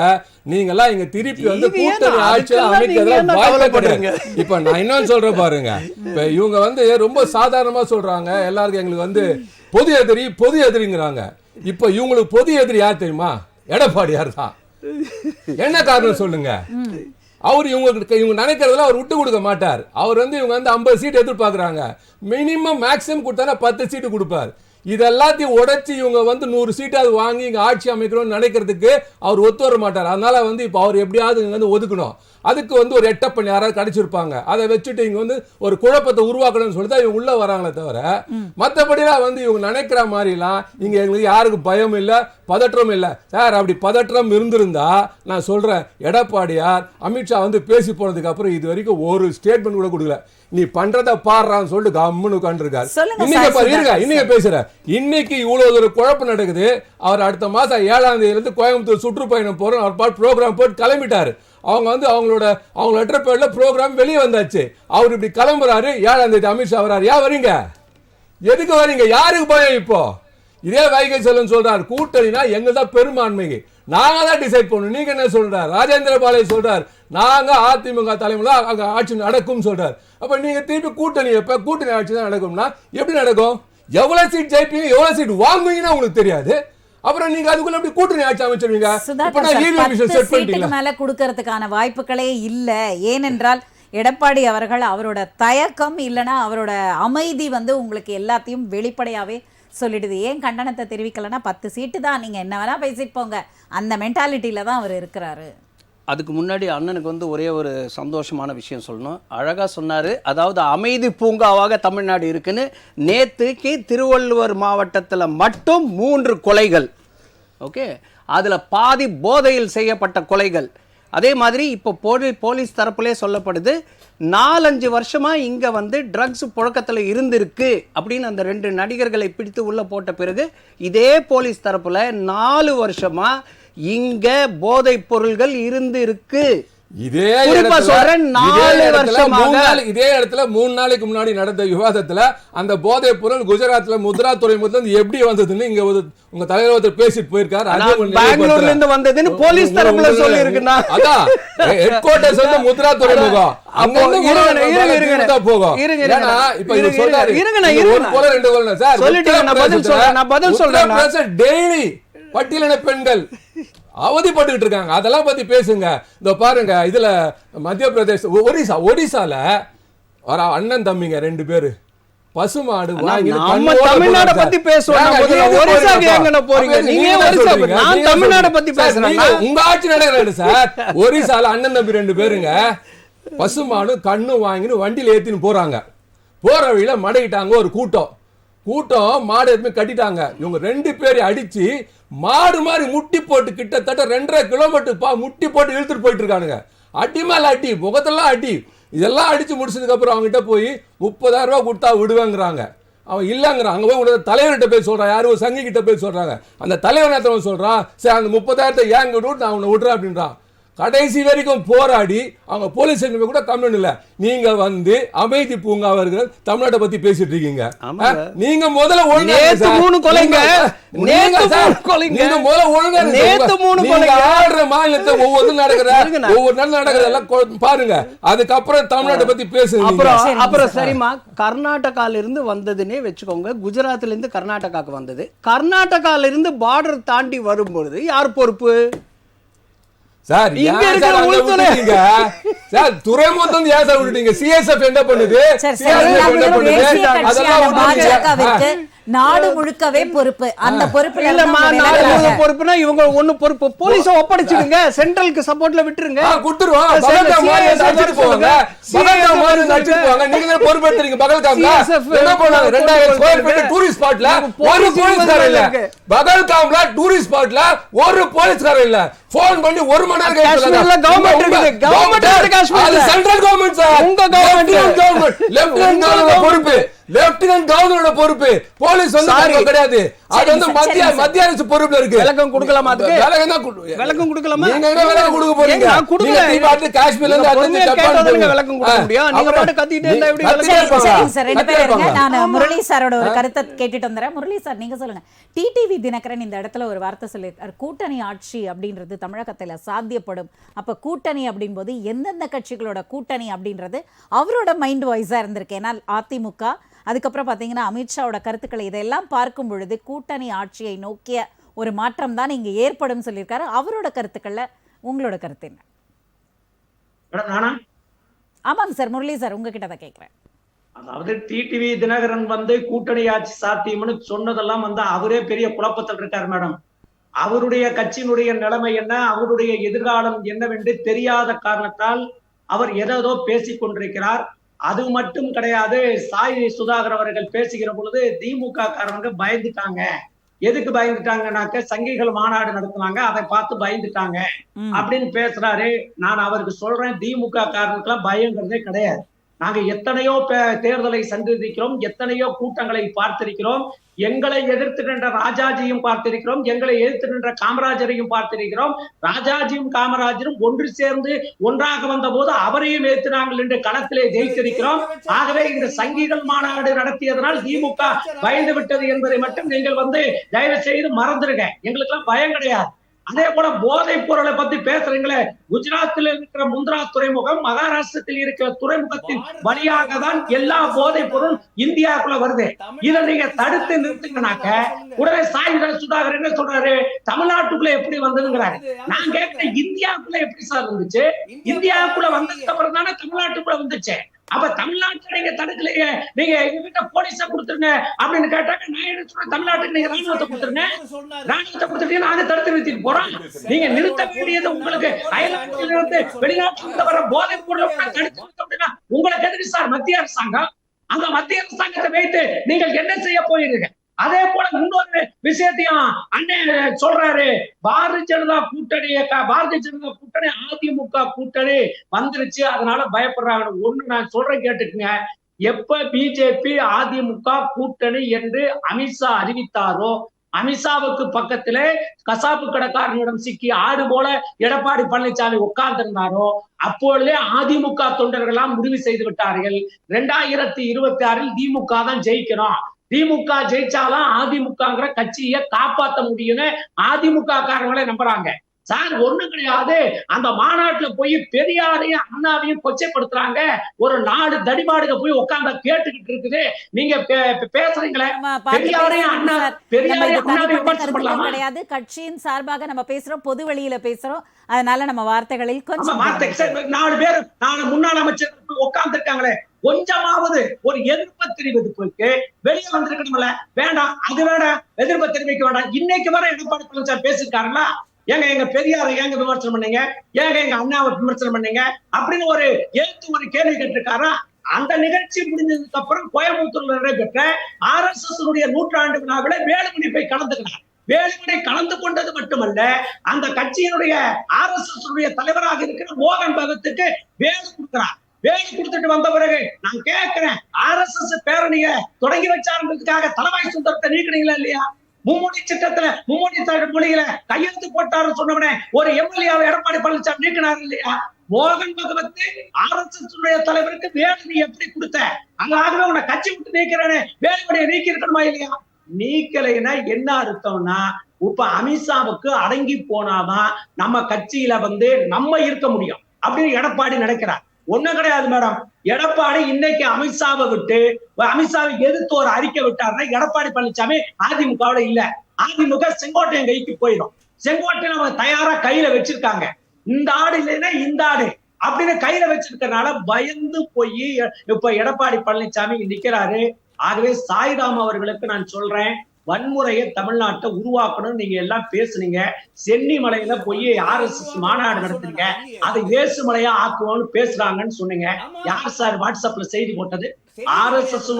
நீங்க எல்லாம் இங்க திருப்பி கூட்டணி ஆட்சியை அமைக்கிறதுல வாய்ப்பே கிடையாது. இப்ப நான் இன்னொன்னு சொல்றேன் பாருங்க, இப்ப இவங்க ரொம்ப சாதாரணமா சொல்றாங்க, எல்லாருக்கும் எங்களுக்கு பொது எதிரிங்கிறாங்க. இப்ப இவங்களுக்கு பொது எதிரி யார் தெரியுமா? எடப்பாடியார் தான். என்ன காரணம் சொல்லுங்க? அவர் இவங்க நினைக்கிறதுல அவர் விட்டு கொடுக்க மாட்டார். அவர் இவங்க 50 சீட் எதிர்பார்க்கறாங்க, மினிமம் மேக்ஸிமம் கொடுத்தா 10 சீட்டு கொடுப்பார். இதெல்லாத்தையும் உடைச்சு இவங்க 100 சீட்டாவது வாங்கி இங்க ஆட்சி அமைக்கணும்னு நினைக்கிறதுக்கு அவர் ஒத்து வர மாட்டார். அதனால இப்ப அவர் எப்படியாவது இங்க ஒதுக்கணும். அதுக்கு ஒரு எட்டப்பன் யாராவது கிடைச்சிருப்பாங்க, அதை வச்சுட்டு இங்க ஒரு குழப்பத்தை உருவாக்கணும்னு சொல்லிட்டு இவங்க உள்ள வராங்களே தவிர மற்றபடிலாம் இவங்க நினைக்கிற மாதிரிலாம் இங்க எங்களுக்கு யாருக்கும் பயம் இல்லை, பதற்றம் இல்லை. சார் அப்படி பதற்றம் இருந்திருந்தா நான் சொல்றேன், எடப்பாடியார் அமித்ஷா பேசி போனதுக்கு அப்புறம் இது வரைக்கும் ஒரு ஸ்டேட்மெண்ட் கூட கொடுக்கல. நீ பண்றத பாடுறான்னு சொல்லிட்டு கம்முன்னு உட்காந்துருக்காரு. இன்னைக்கு பேசுற இன்னைக்கு இவ்வளவு ஒரு குழப்பம் நடக்குது. அவர் அடுத்த மாசம் 7ஆம் தேதியிலிருந்து கோயம்புத்தூர் சுற்றுப்பயணம் போறோம், அவர் பாட்டு ப்ரோக்ராம் போட்டு கிளம்பிட்டாரு. அவங்க லெட்டர் பேர்ல ப்ரோக்ராம் வெளியே வந்தாச்சு. அவர் இப்படி கிளம்புறாரு, 7ஆம் தேதி அமித்ஷா வராரு. ஏன் வரீங்க? எதுக்கு வரீங்க? யாருக்கு பயம்? இப்போ இதே வைகை செல்வன் சொல்றாரு, கூட்டணினா எங்கதான் பெரும்பான்மைக்கு நாங்க தான் டிசைட் பண்ணணும். நீங்க என்ன சொல்றாரு? ராஜேந்திர பாலை சொல்றாரு, நாங்க அதிமுக தலைமையில அங்க ஆட்சி நடக்கும் சொல்றாரு. அப்ப நீங்க திருப்பி கூட்டணி கூட்டணி ஆட்சி தான் நடக்கும்னா எப்படி நடக்கும்? எவ்வளவு சீட் ஜெயிப்பீங்க, எவ்வளவு சீட் வாங்குவீங்கன்னா உங்களுக்கு தெரியாது. அப்புறம் நீங்க அதுக்குள்ள எப்படி கூட்டணி ஆட்சி அமைச்சிருவீங்க? மேல கொடுக்கறதுக்கான வாய்ப்புகளே இல்ல. ஏனென்றால் எடப்பாடி அவர்கள் அவரோட தயக்கம் இல்லைன்னா அவரோட அமைதி உங்களுக்கு எல்லாத்தையும் வெளிப்படையாவே சொல்லிடுது. ஏன் கண்டனத்தை தெரிவிக்கலன்னா 10 சீட்டு தான், நீங்க என்ன வேணா பேசிட்டு போங்க, அந்த மென்டாலிட்டியில தான் அவர் இருக்கிறாரு. அதுக்கு முன்னாடி அண்ணனுக்கு ஒரே ஒரு சந்தோஷமான விஷயம் சொல்லணும். அழகா சொன்னாரு, அதாவது அமைதி பூங்காவாக தமிழ்நாடு இருக்குன்னு. நேற்றுக்கு திருவள்ளுவர் மாவட்டத்தில் மட்டும் 3 கொலைகள். ஓகே, அதுல பாதி போதையில் செய்யப்பட்ட கொலைகள். அதே மாதிரி இப்போ போலீஸ் தரப்புலே சொல்லப்படுது 4-5 வருஷமா இங்க ட்ரக்ஸ் புழக்கத்தில் இருந்திருக்கு அப்படின்னு அந்த 2 நடிகர்களை பிடித்து உள்ள போட்ட பிறகு இதே போலீஸ் தரப்புல 4 வருஷமா இங்க போதை பொருள்கள் இருக்கு. இதே இடத்துல 3 நாளைக்கு முன்னாடி நடந்த விவாதத்துல அந்த போதை பொருள் குஜராத்ல முத்ரா துறைமுகத்துல எப்படி வந்ததுன்னு இங்க உங்க தலைவர் ஒருத்தர் பேசிட்டு போயிருக்காரு. பெங்களூர்ல இருந்து வந்ததுன்னு போலீஸ் தரப்புல சொல்லி இருக்குன்னா அதான் ஹெட் குவார்ட்டர்ஸ் முத்ரா துறைமுகம் அங்க போகும். இப்ப இது சொல்றாரு, ஒரு கொலை 2 கொலை சார் சொல்லிட்டு நான் பதில் சொல்றேன். டெய்லி பட்டியலின பெண்கள் அவதிப்பட்டு இருக்காங்க, அதெல்லாம் பத்தி பேசுங்க. இந்த பாருங்க, இதுல மத்திய பிரதேஷ் ஒடிசால ஒரு அண்ணன் தம்பிங்க 2 பேரு பசுமாடு வாங்கி தமிழ்நாடு பத்தி பேசுவோம். உங்க ஆட்சி நடக்கிறது சார். ஒரிசால அண்ணன் தம்பி 2 பேருங்க பசுமாடு கண்ணு வாங்கின்னு வண்டியில ஏத்தின்னு போறாங்க. போற வழியில மடக்கிட்டாங்க ஒரு கூட்டம் மாடு எதுவுமே கட்டிட்டாங்க. இவங்க 2 பேரை அடிச்சு மாடு மாதிரி முட்டி போட்டு கிட்டத்தட்ட 2.5 கிலோமீட்டர் முட்டி போட்டு இழுத்துட்டு போயிட்டு இருக்கானுங்க. அடி மேல அடி, முகத்தெல்லாம் அடி. இதெல்லாம் அடிச்சு முடிச்சதுக்கு அப்புறம் அவங்ககிட்ட போய் 30,000 ரூபாய் கொடுத்தா விடுவேங்கிறாங்க. அவன் இல்லங்கிறான். அங்க போய் உடனே தலைவர்கிட்ட போய் சொல்றான், யாரும் ஒரு சங்கி கிட்ட போய் சொல்றாங்க. அந்த தலைவர் நேரத்தை சொல்றான், சரி அந்த 30,000 ஏன் விட்டு நான் உன்னை விடுறேன் அப்படின்றான். கடைசி வரைக்கும் போராடி அவங்க போலீஸ் கூட கம்ப்ளைண்ட் இல்ல. நீங்க வந்து அமைதி பூங்கா வருகிற தமிழ்நாட்டை பத்தி பேசிட்டு இருக்கீங்க. நீங்க முதல்ல ஒழுங்கா மாநிலத்தை ஒவ்வொரு நடக்கிற ஒவ்வொரு நாள் நடக்கிறதெல்லாம் பாருங்க. அதுக்கப்புறம் தமிழ்நாட்டை பத்தி பேசுங்க. அப்புறம் சரிமா, கர்நாடகால இருந்து வந்ததுன்னே வச்சுக்கோங்க. குஜராத்ல இருந்து கர்நாடகாக்கு வந்தது. கர்நாடகால இருந்து பார்டர் தாண்டி வரும்பொழுது யார் பொறுப்பு? சார் இங்க இருக்கிற உள்துறை சார் துறைமுகம் ஏன் சார் விட்டுட்டீங்க? சிஎஸ்எஃப் என்ன பண்ணுது? அதெல்லாம் நாடு முழுக்கவே பொறுப்பு. அந்த பொறுப்பு பொறுப்புனா இவங்க ஒண்ணு பொறுப்பு. போலீஸ ஒப்படைச்சிடுங்க, சென்ட்ரலுக்கு சப்போர்ட்ல விட்டுருங்க. குடுத்துருவோம். நீங்க பொறுப்பெடுத்துறீங்க. பகல்காம்ல என்ன பண்ணாங்க? 2000 ஸ்கொயர் ஃபீட் டூரிஸ்ட் ஸ்பாட்ல ஒரு போலீஸ்காரர் இல்ல. பகல்காம்ல டூரிஸ்ட் ஸ்பாட்ல ஒரு போலீஸ்காரர் இல்ல. போன் பண்ணி 1 மணி நேரம் காஷ்மீர்ல கவர்மெண்ட் இருக்குது. கவர்மெண்ட் காஷ்மீர் அது சென்ட்ரல் கவர்மெண்ட் சார். உங்க கவர்மெண்ட் லெப்டினன்ட் கவர்னர் பொறுப்பு. லெப்டினன்ட் கவர்னரோட பொறுப்பு. போலீஸ் வந்து கிடையாது. அது வந்து மத்திய அரசு பொறுப்புல இருக்கு. விளக்கம் கொடுக்கலாமா? அதுக்கு விளக்கம் கொடுக்கலாமா? நீங்க என்ன விளக்கம் கொடுக்க போறீங்க? நான் கொடுக்கல. நீங்க பாட்டு காஷ்மீர்ல இருந்து அடிச்சு கேட்டவங்க விளக்கம் கொடுக்க முடியும். நீங்க பாட்டு கத்திட்டே இருந்தா எப்படி விளக்கம்? சரிங்க சார், ரெண்டு பேரும் இருங்க. நான் முரளி சாரோட ஒரு கருத்தை கேட்டுட்டு வந்துறேன். முரளி சார், நீங்க சொல்லுங்க. டிடிவி தினகரன் இந்த இடத்துல ஒரு வார்த்தை சொல்லியிருக்காரு, கூட்டணி ஆட்சி அப்படின்றது தமிழகத்துல சாத்தியப்படும். அப்ப கூட்டணி அப்படின் போது எந்தெந்த கட்சிகளோட கூட்டணி அப்படின்றது அவரோட மைண்ட் வாய்ஸா இருந்திருக்கு. ஏன்னா அதிமுக, அதுக்கப்புறம் பார்த்தீங்கன்னா அமித்ஷாவோட கருத்துக்களை இதெல்லாம் பார்க்கும் பொழுது கூட்டணி ஆட்சியை நோக்கிய ஒரு மாற்றம் தான் இங்கே ஏற்படும் சொல்லியிருக்காரு. அவரோட கருத்துக்கள்ல உங்களோட கருத்து என்ன? ஆமாங்க சார், முரளி சார் உங்ககிட்ட தான் கேட்கிறேன். அதாவது டிடிவி தினகரன் வந்து கூட்டணி ஆட்சி சாத்தியம்னு சொன்னதெல்லாம் வந்து அவரே பெரிய குழப்பத்தில் இருக்காரு மேடம். அவருடைய கட்சியினுடைய நிலைமை என்ன, அவருடைய எதிர்காலம் என்னவென்று தெரியாத காரணத்தால் அவர் ஏதோ பேசிக் கொண்டிருக்கிறார். அது மட்டும் கிடையாது, சாய் சுதாகர் அவர்கள் பேசுகிற பொழுது திமுக காரங்க பயந்துட்டாங்க. எதுக்கு பயந்துட்டாங்கன்னாக்க சங்கிகள் மாநாடு நடத்துனாங்க, அதை பார்த்து பயந்துட்டாங்க அப்படின்னு பேசுறாரு. நான் அவருக்கு சொல்றேன், திமுக காரனுக்கெல்லாம் பயங்கிறதே கிடையாது. நாங்க எத்தனையோ தேர்தலை சந்தித்திருக்கிறோம், எத்தனையோ கூட்டங்களை பார்த்திருக்கிறோம். எங்களை எதிர்த்து நின்ற ராஜாஜியும் பார்த்திருக்கிறோம், எங்களை எதிர்த்து நின்ற காமராஜரையும் பார்த்திருக்கிறோம். ராஜாஜியும் காமராஜரும் ஒன்று சேர்ந்து ஒன்றாக வந்த போது அவரையும் ஏற்றினாங்கள் என்று களத்திலே ஜெயித்திருக்கிறோம். ஆகவே இந்த சங்கிகள் மாநாடு நடத்தியதனால் திமுக பயந்து விட்டது என்பதை மட்டும் நீங்கள் வந்து தயவு செய்து மறந்துருங்க. எங்களுக்கு எல்லாம் பயம் கிடையாது. அதே போல போதைப் பொருளை பத்தி பேசுறீங்களே, குஜராத்தில் இருக்கிற முந்த்ரா துறைமுகம், மகாராஷ்டிரத்தில் இருக்கிற துறைமுகத்தின் வழியாக தான் எல்லா போதைப் பொருளும் இந்தியாவுக்குள்ள வருது. இதை நீங்க தடுத்து நிறுத்துங்கனாக்க உடனே சாய் சுதாகர் என்ன சொல்றாரு, தமிழ்நாட்டுக்குள்ள எப்படி வந்ததுங்கிறாரு. நான் கேட்கிறேன், இந்தியாவுக்குள்ள எப்படி சார் இருந்துச்சு? இந்தியாவுக்குள்ள வந்ததுக்கு அப்புறம் தானே தமிழ்நாட்டுக்குள்ள வந்துச்சு. அப்ப தமிழ்நாட்டுல நீங்க தடுக்கலையே, நீங்க எங்ககிட்ட போலீஸ கொடுத்துருங்க அப்படின்னு கேட்டாங்க. நான் என்ன சொல்றேன், தமிழ்நாட்டுக்கு நீங்க ராணுவத்தை கொடுத்துருங்க. ராணுவத்தை கொடுத்துட்டு நாங்க தடுத்து நிறுத்திட்டு போறோம். நீங்க நிறுத்த வேண்டியது உங்களுக்கு அயல்நாட்டிலிருந்து வெளிநாட்டிலிருந்து வர போதைப் பொருளை தடுத்து நிறுத்த அப்படின்னா உங்களுக்கு எதிர்க்கு சார் மத்திய அரசாங்கம். அந்த மத்திய அரசாங்கத்தை வைத்து நீங்கள் என்ன செய்ய போயிருங்க? அதே போல இன்னொரு விஷயத்தையும் அண்ணன் சொல்றாரு, பாரதிய ஜனதா கூட்டணி அதிமுக கூட்டணி வந்துருச்சு, அதனால பயப்படுறாங்க. ஒண்ணு நான் சொல்றேன் கேட்டுக்குங்க. எப்ப பிஜேபி அதிமுக கூட்டணி என்று அமித்ஷா அறிவித்தாரோ, அமித்ஷாவுக்கு பக்கத்திலே கசாப்பு கடைக்காரனிடம் சிக்கி ஆடு போல எடப்பாடி பழனிசாமி உட்கார்ந்து இருந்தாரோ, அப்பொழுதே அதிமுக தொண்டர்கள் எல்லாம் முடிவு செய்து விட்டார்கள், 2026 திமுக தான் ஜெயிக்கணும். திமுக ஜெயிச்சாலும் அதிமுகங்கிற கட்சியை காப்பாற்ற முடியும்னு அதிமுக காரங்களே நம்புறாங்க. சார் ஒண்ணும் கிடையாது. அந்த மாநாட்டுல போய் பெரியாரையும் அண்ணாவையும் கொச்சைப்படுத்துறாங்க. ஒரு நாடு தடிமாடுக போய் உட்கார்ந்து கேட்டுக்கிட்டு இருக்குது. நீங்க பேசுறீங்களே, பெரியாரையும் அண்ணாவையும் கிடையாது. கட்சியின் சார்பாக நம்ம பேசுறோம், பொது வெளியில பேசுறோம். அதனால நம்ம வார்த்தைகளில் கொஞ்சம் 4 பேர் முன்னாள் அமைச்சர் உட்கார்ந்து இருக்காங்களே, கொஞ்சமாவது ஒரு எதிர்ப்பு தெரிவிப்பதற்கு வெளியே வந்திருக்கணும்ல. வேண்டாம், அது வேண்டாம், எதிர்ப்பு தெரிவிக்க வேண்டாம். இன்னைக்கு வர எடப்பாடி பழனிசாமி பேசிருக்காருங்களா? ஏங்க எங்க பெரியாரை ஏங்க விமர்சனம் பண்ணீங்க, ஏங்க எங்க அண்ணாவை விமர்சனம் பண்ணீங்க அப்படின்னு ஒரு கேள்வி கேட்டிருக்காரா? அந்த நிகழ்ச்சி முடிஞ்சதுக்கு அப்புறம் கோயம்புத்தூர்ல நடைபெற்ற RSS நூற்றாண்டு விழாவில வேலுமணி போய் கலந்துக்கிறார். வேலுமணி கலந்து கொண்டது மட்டுமல்ல, அந்த கட்சியினுடைய RSS தலைவராக இருக்கிற மோகன் பகத்துக்கு வேலு கொடுக்கிறார். வேலை கொடுத்துட்டு வந்த பிறகு நான் கேட்கிறேன், RSS பேரணிய தொடங்கி வச்சாருன்றதுக்காக தலவாய் சுந்தரத்தை நீக்கினீங்களா இல்லையா? மும்மொழி திட்டத்துல மும்மொழி மொழியில கையெழுத்து போட்டாருன்னு சொன்னவனே ஒரு எம்எல்ஏவை எடப்பாடி பழனிசாமி நீக்கினார் இல்லையா? மோகன் பகவத் RSS தலைவருக்கு வேலை எப்படி கொடுத்த? அதாகவே உன்னை கட்சி விட்டு நீக்கிறேன்னு வேலைப்படியை நீக்கி இருக்கணுமா இல்லையா? நீக்கலைன்னா என்ன அர்த்தம்னா, இப்ப அமித்ஷாவுக்கு அடங்கி போனாதான் நம்ம கட்சியில நம்ம இருக்க முடியும் அப்படின்னு எடப்பாடி நினைக்கிறார். ஒண்ணும் கிடையாது மேடம். எடப்பாடி இன்னைக்கு அமித்ஷாவை விட்டு அமித்ஷாவை எதிர்த்து ஒரு அறிக்கை விட்டாருன்னா எடப்பாடி பழனிசாமி அதிமுகவுல இல்ல. அதிமுக செங்கோட்டையன் கைக்கு போயிடும். செங்கோட்டையன் அவங்க தயாரா கையில வச்சிருக்காங்க. இந்த ஆடு இல்லைன்னா இந்த ஆடு அப்படின்னு கையில வச்சிருக்கனால பயந்து போய் இப்ப எடப்பாடி பழனிசாமி நிக்கிறாரு. ஆகவே சாய்ராம் அவர்களுக்கு நான் சொல்றேன், வன்முறையை தமிழ்நாட்டை உருவாக்கணும் நீங்க எல்லாம் பேசுனீங்க. சென்னிமலையில போய் RSS மாநாடு நடத்துறீங்க, அதை ஏசுமலையா ஆக்குவோம்னு பேசுறாங்கன்னு சொன்னீங்க. யார் சார் வாட்ஸ்அப்ல செய்தி போட்டது? RSS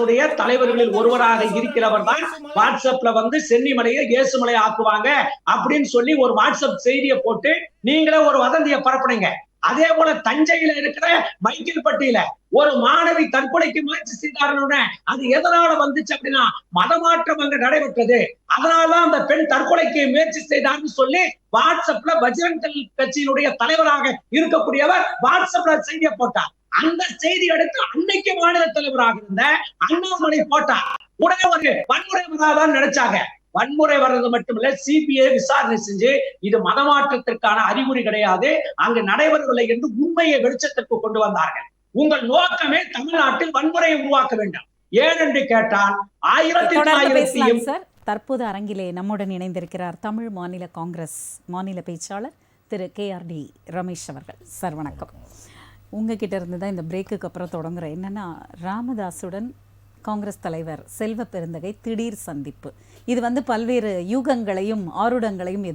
தலைவர்களில் ஒருவராக இருக்கிறவர் தான் வாட்ஸ்அப்ல சென்னிமலையை ஏசுமலை ஆக்குவாங்க அப்படின்னு சொல்லி ஒரு வாட்ஸ்அப் செய்தியை போட்டு நீங்களே ஒரு வதந்தியை பரப்புனீங்க. அதே போல தஞ்சையில இருக்கிற மைக்கேல்பட்டியில ஒரு மாணவி தற்கொலைக்கு முயற்சி செய்தாருன்னு அது எதனால வந்துச்சு அப்படின்னா மதமாற்றம் அங்க நடைபெற்றது, அதனாலதான் அந்த பெண் தற்கொலைக்கு முயற்சி செய்தார்னு சொல்லி வாட்ஸ்அப்ல பஜ்ரங் தள் கட்சியினுடைய தலைவராக இருக்கக்கூடியவர் வாட்ஸ்அப்ல செய்தியை போட்டார். அந்த செய்தி எடுத்து அன்னைக்கு மாநில தலைவராக இருந்த அண்ணாமலை போட்டார். உடனே ஒரு வன்முறை வராதான் நினைச்சாங்க. வன்முறை வர்றது மட்டுமில்ல, சிபிஐ விசாரணை செஞ்சு இது மதமாற்றத்திற்கான அறிகுறி கிடையாது, அங்கு நடைபெறவில்லை என்று உண்மையை வெளிச்சத்திற்கு கொண்டு வந்தார்கள். உங்கள் நோக்கமே தமிழ்நாட்டில் வன்முறையை உருவாக்க வேண்டும். ஏனென்று கேட்டால் 1900 தற்போது அரங்கிலே நம்முடன் இணைந்திருக்கிறார் தமிழ் மாநில காங்கிரஸ் மாநில பேச்சாளர் திரு KRD ரமேஷ் அவர்கள். சார் வணக்கம். உங்ககிட்ட இருந்து தான் இந்த பிரேக்குக்கு அப்புறம் தொடங்குறேன். என்னன்னா, ராமதாசுடன் காங்கிரஸ் தலைவர் செல்வ பெருந்தகை திடீர் சந்திப்பு. இது பல்வேறு யூகங்களையும் ஆருடங்களையும்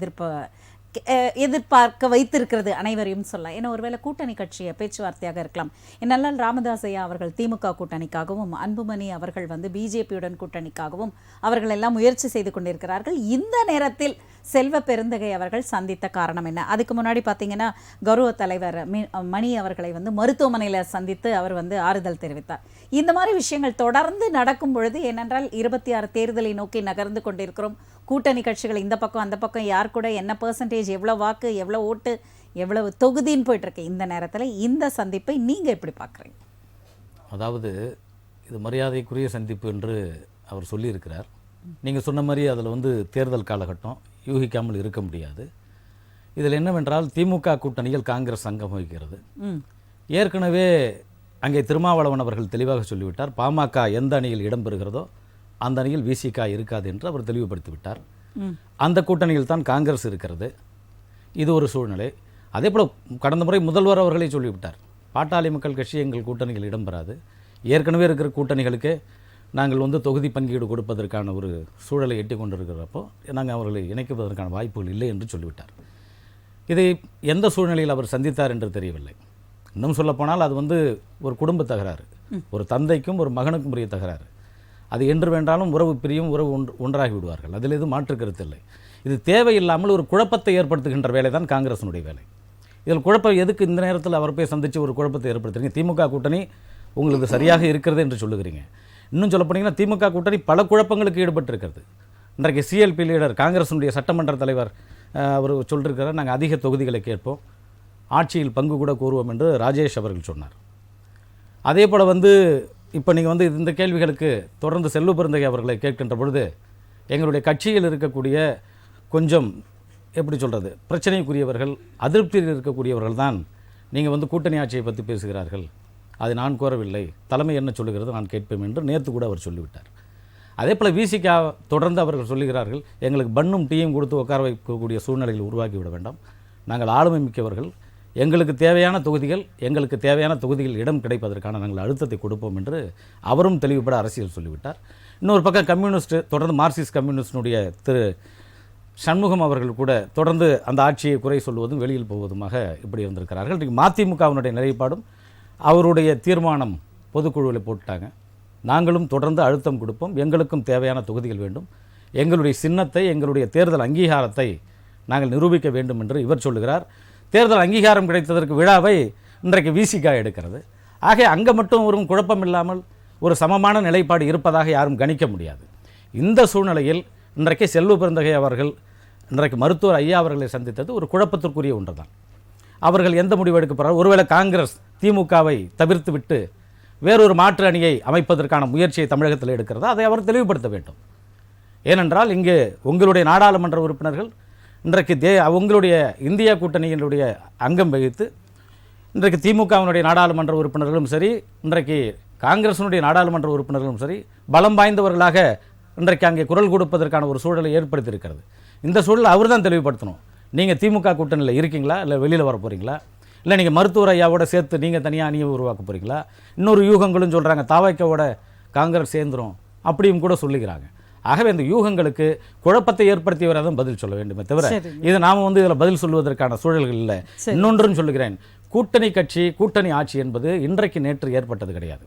எதிர்பார்க்க வைத்திருக்கிறது அனைவரையும் சொல்லலாம். ஏன்னா ஒருவேளை கூட்டணி கட்சிய பேச்சுவார்த்தையாக இருக்கலாம். என்னால் ராமதாசையா அவர்கள் திமுக கூட்டணிக்காகவும், அன்புமணி அவர்கள் பிஜேபியுடன் கூட்டணிக்காகவும் அவர்கள் எல்லாம் முயற்சி செய்து கொண்டிருக்கிறார்கள். இந்த நேரத்தில் செல்வ பெருந்தகை அவர்கள் சந்தித்த காரணம் என்ன? அதுக்கு முன்னாடி பார்த்தீங்கன்னா கௌரவ தலைவர் மணி அவர்களை மருத்துவமனையில் சந்தித்து அவர் ஆறுதல் தெரிவித்தார். இந்த மாதிரி விஷயங்கள் தொடர்ந்து நடக்கும் பொழுது, ஏனென்றால் 26 தேர்தலை நோக்கி நகர்ந்து கொண்டிருக்கிறோம். கூட்டணி கட்சிகள் இந்த பக்கம் அந்த பக்கம் யார் கூட என்ன பெர்சன்டேஜ், எவ்வளோ வாக்கு, எவ்வளோ ஓட்டு, எவ்வளவு தொகுதின்னு போயிட்டு இருக்கு. இந்த நேரத்தில் இந்த சந்திப்பை நீங்கள் எப்படி பார்க்குறீங்க? அதாவது இது மரியாதைக்குரிய சந்திப்பு என்று அவர் சொல்லியிருக்கிறார். நீங்கள் சொன்ன மாதிரி அதில் தேர்தல் காலகட்டம் யூகிக்காமல் இருக்க முடியாது. இதில் என்னவென்றால் திமுக கூட்டணியில் காங்கிரஸ் அங்கம் வகிக்கிறது. ஏற்கனவே அங்கே திருமாவளவன் அவர்கள் தெளிவாக சொல்லிவிட்டார், பாமக எந்த அணியில் இடம்பெறுகிறதோ அந்த அணியில் விசிக இருக்காது என்று அவர் தெளிவுபடுத்தி விட்டார். அந்த கூட்டணியில் தான் காங்கிரஸ் இருக்கிறது. இது ஒரு சூழ்நிலை. அதே போல் கடந்த முறை முதல்வர் அவர்களே சொல்லிவிட்டார், பாட்டாளி மக்கள் கட்சி எங்கள் கூட்டணியில் இடம்பெறாது, ஏற்கனவே இருக்கிற கூட்டணிகளுக்கு நாங்கள் தொகுதி பங்கீடு கொடுப்பதற்கான ஒரு சூழலை எட்டி கொண்டிருக்கிறப்போ நாங்கள் அவர்களை இணைக்குவதற்கான வாய்ப்புகள் இல்லை என்று சொல்லிவிட்டார். இதை எந்த சூழ்நிலையில் அவர் சந்தித்தார் என்று தெரியவில்லை. இன்னும் சொல்லப்போனால் அது ஒரு குடும்ப தகராறு, ஒரு தந்தைக்கும் ஒரு மகனுக்கும் உரிய தகராறு. அது என்று வேண்டாலும் உறவு பிரியும், உறவு ஒன்றாகி விடுவார்கள், அதில் எதுவும் மாற்று கருத்து இல்லை. இது தேவையில்லாமல் ஒரு குழப்பத்தை ஏற்படுத்துகின்ற வேலை தான் காங்கிரஸினுடைய வேலை. இதில் குழப்பம் எதுக்கு இந்த நேரத்தில் அவர் போய் சந்தித்து ஒரு குழப்பத்தை ஏற்படுத்துறீங்க? திமுக கூட்டணி உங்களுக்கு சரியாக இருக்கிறது என்று சொல்லுகிறீங்க. இன்னும் சொல்ல போனீங்கன்னா திமுக கூட்டணி பல குழப்பங்களுக்கு ஈடுபட்டிருக்கிறது. இன்றைக்கு சிஎல்பி லீடர் காங்கிரஸினுடைய சட்டமன்ற தலைவர் அவர் சொல்லியிருக்கிறார், நாங்கள் அதிக தொகுதிகளை கேட்போம், ஆட்சியில் பங்கு கூட கூறுவோம் என்று ராஜேஷ் அவர்கள் சொன்னார். அதே போல் இப்போ நீங்கள் இந்த கேள்விகளுக்கு தொடர்ந்து செல்வ பெருந்தகை அவர்களை கேட்கின்ற பொழுது எங்களுடைய கட்சியில் இருக்கக்கூடிய கொஞ்சம் எப்படி சொல்கிறது பிரச்சனைக்குரியவர்கள், அதிருப்தியில் இருக்கக்கூடியவர்கள் தான் நீங்கள் கூட்டணி ஆட்சியை பற்றி பேசுகிறார்கள், அது நான் கோரவில்லை, தலைமை என்ன சொல்லுகிறது நான் கேட்பேன் என்று நேற்று கூட அவர் சொல்லிவிட்டார். அதே போல் விசிக தொடர்ந்து அவர்கள் சொல்லுகிறார்கள், எங்களுக்கு பண்ணும் டீயும் கொடுத்து உட்கார வைக்கக்கூடிய சூழ்நிலையில் உருவாக்கிவிட வேண்டாம், நாங்கள் ஆளுமை மிக்கவர்கள், எங்களுக்கு தேவையான தொகுதிகள் இடம் கிடைப்பதற்கான நாங்கள் அழுத்தத்தை கொடுப்போம் என்று அவரும் தெளிவுபட அரசியல் சொல்லிவிட்டார். இன்னொரு பக்கம் கம்யூனிஸ்ட் தொடர்ந்து மார்க்சிஸ்ட் கம்யூனிஸ்டினுடைய திரு சண்முகம் அவர்கள் கூட தொடர்ந்து அந்த ஆட்சியை குறை சொல்வதும் வெளியில் போவதுமாக இப்படி இருந்திருக்கிறார்கள். இன்றைக்கு மதிமுகவினுடைய நிலைப்பாடும் அவருடைய தீர்மானம் பொதுக்குழுவில் போட்டாங்க, நாங்களும் தொடர்ந்து அழுத்தம் கொடுப்போம், எங்களுக்கும் தேவையான தொகுதிகள் வேண்டும், எங்களுடைய சின்னத்தை, எங்களுடைய தேர்தல் அங்கீகாரத்தை நாங்கள் நிரூபிக்க வேண்டும் என்று இவர் சொல்லுகிறார். தேர்தல் அங்கீகாரம் கிடைத்ததற்கு விழாவை இன்றைக்கு விசிக எடுக்கிறது. ஆக அங்கே மட்டும் ஒரு குழப்பம் இல்லாமல் ஒரு சமமான நிலைப்பாடு இருப்பதாக யாரும் கணிக்க முடியாது. இந்த சூழ்நிலையில் இன்றைக்கு செல்வ பெருந்தகை அவர்கள் இன்றைக்கு மருத்துவர் ஐயா அவர்களை சந்தித்தது ஒரு குழப்பத்திற்குரிய ஒன்று தான். அவர்கள் எந்த முடிவு எடுக்க போகிறார்? ஒருவேளை காங்கிரஸ் திமுகவை தவிர்த்து விட்டு வேறொரு மாற்று அணியை அமைப்பதற்கான முயற்சியை தமிழகத்தில் எடுக்கிறதா, அதை அவர் தெளிவுபடுத்த வேண்டும். ஏனென்றால் இங்கு உங்களுடைய நாடாளுமன்ற உறுப்பினர்கள் இன்றைக்கு உங்களுடைய இந்தியா கூட்டணியினுடைய அங்கம் வகித்து இன்றைக்கு திமுகவினுடைய நாடாளுமன்ற உறுப்பினர்களும் சரி, இன்றைக்கு காங்கிரசினுடைய நாடாளுமன்ற உறுப்பினர்களும் சரி, பலம் வாய்ந்தவர்களாக இன்றைக்கு அங்கே குரல் கொடுப்பதற்கான ஒரு சூழலை ஏற்படுத்தியிருக்கிறது. இந்த சூழலை அவர் தான் தெளிவுபடுத்தணும். நீங்கள் திமுக கூட்டணியில் இருக்கீங்களா, இல்லை வெளியில் வர போகிறீங்களா, இல்லை நீங்கள் மருத்துவர் ஐயாவோட சேர்த்து நீங்கள் தனியாக அணியை உருவாக்க போகிறீங்களா? இன்னொரு யூகங்களும் சொல்கிறாங்க, தாவைக்கோட காங்கிரஸ் சேர்ந்துரும் அப்படியும் கூட சொல்லுகிறாங்க. ஆகவே இந்த யூகங்களுக்கு குழப்பத்தை ஏற்படுத்தியவரை தான் பதில் சொல்ல வேண்டுமே தவிர இது நாம் இதில் பதில் சொல்வதற்கான சூழல்கள் இல்லை. இன்னொன்றும் சொல்லுகிறேன், கூட்டணி கட்சி கூட்டணி ஆட்சி என்பது இன்றைக்கு நேற்று ஏற்பட்டது கிடையாது.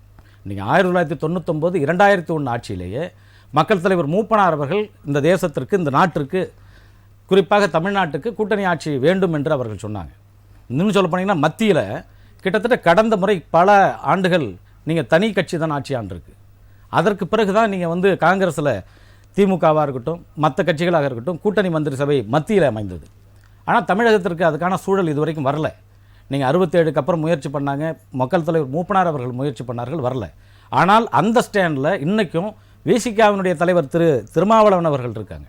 நீங்கள் 1999 2001 ஆட்சியிலேயே மக்கள் தலைவர் மூப்பனார் அவர்கள் இந்த தேசத்திற்கு, இந்த நாட்டிற்கு, குறிப்பாக தமிழ்நாட்டுக்கு கூட்டணி ஆட்சி வேண்டும் என்று அவர்கள் சொன்னாங்க. இன்னும் சொல்ல போனீங்கன்னா மத்தியில் கிட்டத்தட்ட கடந்த முறை பல ஆண்டுகள் நீங்கள் தனி கட்சி தான் ஆட்சி ஆண்டிருக்கு. அதற்கு பிறகு தான் நீங்கள் காங்கிரஸில் திமுகவாக இருக்கட்டும், மற்ற கட்சிகளாக இருக்கட்டும், கூட்டணி மந்திரி சபை மத்தியில் அமைந்தது. ஆனால் தமிழகத்திற்கு அதுக்கான சூழல் இதுவரைக்கும் வரல. நீங்கள் 67க்கு அப்புறம் முயற்சி பண்ணாங்க, மக்கள் தலைவர் மூப்பனார் அவர்கள் முயற்சி பண்ணார்கள், வரல. ஆனால் அந்த ஸ்டாண்டில் இன்றைக்கும் விசிகாவினுடைய தலைவர் திருமாவளவன் அவர்கள் இருக்காங்க.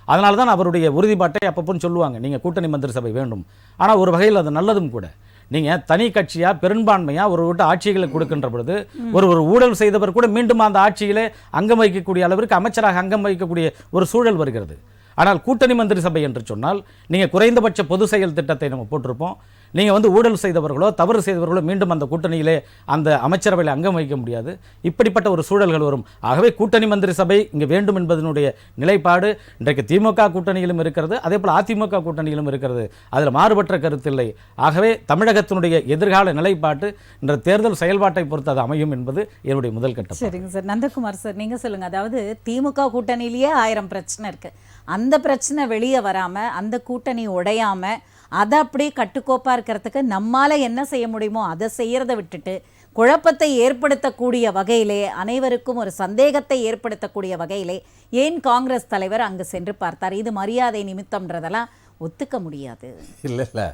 அதனால தான் அவருடைய உறுதிப்பாட்டை அப்பப்போன்னு சொல்லுவாங்க, நீங்கள் கூட்டணி மந்திரி சபை வேண்டும். ஆனால் ஒரு வகையில் அது நல்லதும் கூட. நீங்கள் தனி கட்சியாக பெரும்பான்மையாக ஒரு விட்டு ஆட்சிகளை கொடுக்கின்ற பொழுது ஒரு ஊழல் செய்தவர் கூட மீண்டும் அந்த ஆட்சியிலே அங்கம் வகிக்கக்கூடிய அளவிற்கு அமைச்சராக அங்கம் வகிக்கக்கூடிய ஒரு சூழல் வருகிறது. ஆனால் கூட்டணி மந்திரி சபை என்று சொன்னால் நீங்கள் குறைந்தபட்ச பொது செயல் திட்டத்தை நம்ம போட்டிருப்போம். நீங்கள் ஊழல் செய்தவர்களோ தவறு செய்தவர்களோ மீண்டும் அந்த கூட்டணியிலே அந்த அமைச்சரவையில் அங்கம் வகிக்க முடியாது. இப்படிப்பட்ட ஒரு சூழல்கள் வரும். ஆகவே கூட்டணி மந்திரி சபை இங்கே வேண்டும் என்பதனுடைய நிலைப்பாடு இன்றைக்கு திமுக கூட்டணியிலும் இருக்கிறது, அதே போல் அதிமுக கூட்டணியிலும் இருக்கிறது. அதில் மாறுபட்ட கருத்தில்லை. ஆகவே தமிழகத்தினுடைய எதிர்கால நிலைப்பாட்டு இந்த தேர்தல் செயல்பாட்டை பொறுத்து அது அமையும் என்பது என்னுடைய முதல் கட்டம். சரிங்க சார். நந்தகுமார் சார், நீங்கள் சொல்லுங்கள். அதாவது திமுக கூட்டணியிலேயே 1000 பிரச்சனை இருக்குது. அந்த பிரச்சனை வெளியே வராமல், அந்த கூட்டணி உடையாமல், அதை அப்படியே கட்டுக்கோப்பாக இருக்கிறதுக்கு நம்மால் என்ன செய்ய முடியுமோ அதை செய்கிறத விட்டுட்டு குழப்பத்தை ஏற்படுத்தக்கூடிய வகையிலே, அனைவருக்கும் ஒரு சந்தேகத்தை ஏற்படுத்தக்கூடிய வகையிலே ஏன் காங்கிரஸ் தலைவர் அங்கு சென்று பார்த்தார்? இது மரியாதை நிமித்தம்ன்றதெல்லாம் ஒத்துக்க முடியாது. இல்லை இல்லை,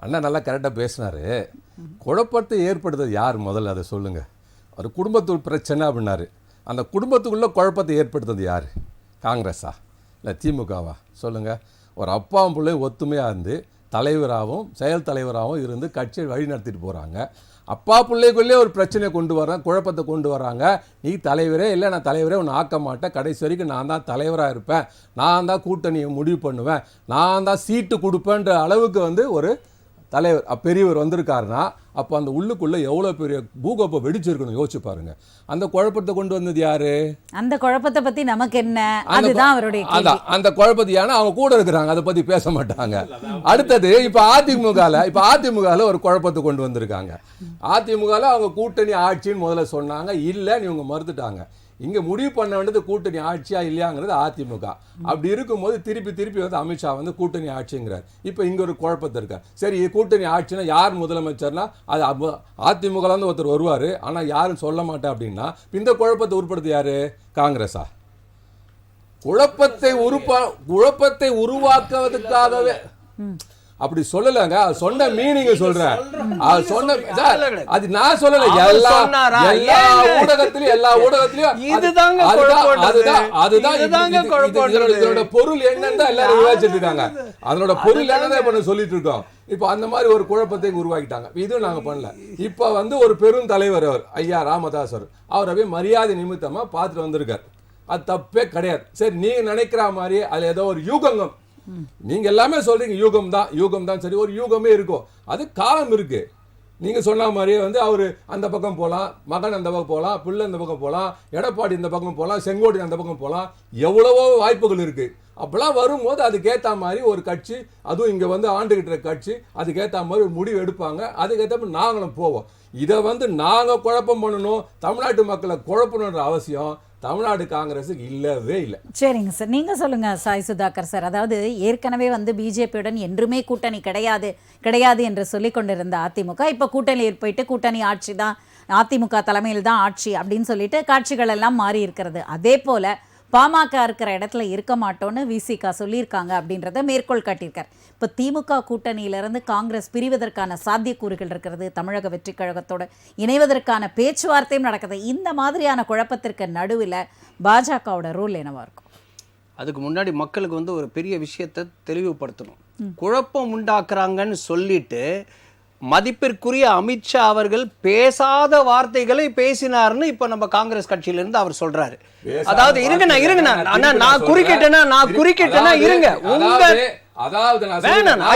அண்ணா நல்லா கரெக்டாக பேசினார். குழப்பத்தை ஏற்படுத்துறது யார் முதல்ல அதை சொல்லுங்கள். ஒரு குடும்பத்து பிரச்சனை அப்படின்னாரு. அந்த குடும்பத்துக்குள்ளே குழப்பத்தை ஏற்படுத்துறது யார்? காங்கிரஸா இல்லை திமுகவா? சொல்லுங்கள். ஒரு அப்பாவும் பிள்ளை ஒத்துமையாக இருந்து தலைவராகவும் செயல் தலைவராகவும் இருந்து கட்சியை வழி நடத்திட்டு போகிறாங்க. அப்பா பிள்ளைக்குள்ளே ஒரு பிரச்சனையை கொண்டு வர்றாங்க, குழப்பத்தை கொண்டு வர்றாங்க. நீ தலைவரே இல்லை, நான் தலைவரே ஒன்று ஆக்க மாட்டேன், கடைசி வரைக்கும் நான் தான் தலைவராக இருப்பேன், நான் தான் கூட்டணியை முடிவு பண்ணுவேன், நான் தான் சீட்டு கொடுப்பேன்ற அளவுக்கு ஒரு தலைவர் பெரியவர் வந்திருக்காருன்னா அப்போ அந்த உள்ளுக்குள்ளே எவ்வளோ பெரிய பூகப்பை வெடிச்சிருக்கணும் யோசிச்சு பாருங்க. அந்த குழப்பத்தை கொண்டு வந்தது யாரு? அந்த குழப்பத்தை பற்றி நமக்கு என்ன? அதுதான் அவருடைய அதான் அந்த குழப்பத்தை. ஏன்னா அவங்க கூட இருக்கிறாங்க, அதை பற்றி பேச மாட்டாங்க. அடுத்தது இப்போ அதிமுகவில் ஒரு குழப்பத்தை கொண்டு வந்திருக்காங்க. அதிமுகவில் அவங்க கூட்டணி ஆட்சின்னு முதல்ல சொன்னாங்க, இல்லைன்னு இவங்க மறுத்துட்டாங்க. இங்கே முடிவு பண்ண வேண்டியது கூட்டணி ஆட்சியா இல்லையாங்கிறது அதிமுக. அப்படி இருக்கும்போது திருப்பி அமித்ஷா கூட்டணி ஆட்சிங்கிறார். இப்போ இங்கே ஒரு குழப்பத்தை இருக்கார். சரி, கூட்டணி ஆட்சினா யார் முதலமைச்சர்னா அது அதிமுகலேருந்து ஒருத்தர் வருவார், ஆனால் யாரும் சொல்ல மாட்டேன் அப்படின்னா இந்த குழப்பத்தை உருப்படுத்து யாரு? காங்கிரஸா? குழப்பத்தை உருவாக்குவதற்காகவே அப்படி சொல்லலங்க. சொன்ன மீனிங் சொல்றேன். அது நான் சொல்லல. எல்லா ஊடகத்திலயும் இதோட பொருள் என்னன்னு எல்லாரும் விவாதிச்சுட்டு இருக்காங்க. அதனோட பொருள் என்னன்னு இப்ப சொல்லிட்டு இருக்கோம். இப்ப அந்த மாதிரி ஒரு குழப்பத்தை உருவாக்கிட்டாங்க. இதுவும் நாங்க பண்ணல. இப்ப ஒரு பெரும் தலைவர் அவர் ஐயா ராமதாஸ் அவர் மரியாதை நிமித்தமா பார்த்துட்டு வந்திருக்காரு. அது தப்பே கிடையாது. சரி, நீங்க நினைக்கிற மாதிரி அதுல ஏதோ ஒரு யூகங்கம், நீங்க எல்லாமே சொல்றீங்க யூகம் தான். சரி, ஒரு யூகமே இருக்கும், அது காலம் இருக்கு. நீங்க சொன்ன மாதிரியே அவரு அந்த பக்கம் போகலாம், மகன் அந்த பக்கம் போகலாம், பிள்ளை அந்த பக்கம் போகலாம், எடப்பாடி இந்த பக்கம் போகலாம், செங்கோட்டையன் அந்த பக்கம் போகலாம், எவ்வளவோ வாய்ப்புகள் இருக்கு. அப்பெல்லாம் வரும்போது அதுக்கேற்ற மாதிரி ஒரு கட்சி, அதுவும் இங்க ஆண்டுகிட்ட கட்சி, அதுக்கேற்ற மாதிரி ஒரு முடிவு எடுப்பாங்க. அதுக்கேற்ற நாங்களும் போவோம். இதை நாங்க குழப்பம் பண்ணணும், தமிழ்நாட்டு மக்களை குழப்பணுன்ற அவசியம் தமிழ்நாடு காங்கிரஸுக்கு இல்லவே இல்லை. சரிங்க சார், நீங்கள் சொல்லுங்கள் சாய் சுதாகர் சார். அதாவது ஏற்கனவே பிஜேபியுடன் என்றுமே கூட்டணி கிடையாது என்று சொல்லி கொண்டிருந்த அதிமுக இப்போ கூட்டணியில் போயிட்டு கூட்டணி ஆட்சி தான் அதிமுக தலைமையில் தான் ஆட்சி அப்படின்னு சொல்லிட்டு காட்சிகள் எல்லாம் மாறி இருக்கிறது. அதே போல பாமக இருக்கிற இடத்துல இருக்க மாட்டோன்னு விசிக சொல்லியிருக்காங்க அப்படின்றத மேற்கோள் காட்டியிருக்கார். இப்போ திமுக கூட்டணியிலிருந்து காங்கிரஸ் பிரிவதற்கான சாத்தியக்கூறுகள் இருக்கிறது, தமிழக வெற்றி கழகத்தோட இணைவதற்கான பேச்சுவார்த்தையும் நடக்குது. இந்த மாதிரியான குழப்பத்திற்கு நடுவில் பாஜகவோட ரோல் என்னவா இருக்கும்? அதுக்கு முன்னாடி மக்களுக்கு வந்து ஒரு பெரிய விஷயத்தை தெளிவுபடுத்தணும். குழப்பம் உண்டாக்குறாங்கன்னு சொல்லிட்டு மதிப்பிற்குரிய அமித்ஷா அவர்கள் பேசாத வார்த்தைகளை பேசினார்னு இப்ப நம்ம காங்கிரஸ் கட்சியில இருந்து அவர் சொல்றாரு. அதாவது நான் குறுக்கிட்டேன்னா இருங்க, உங்க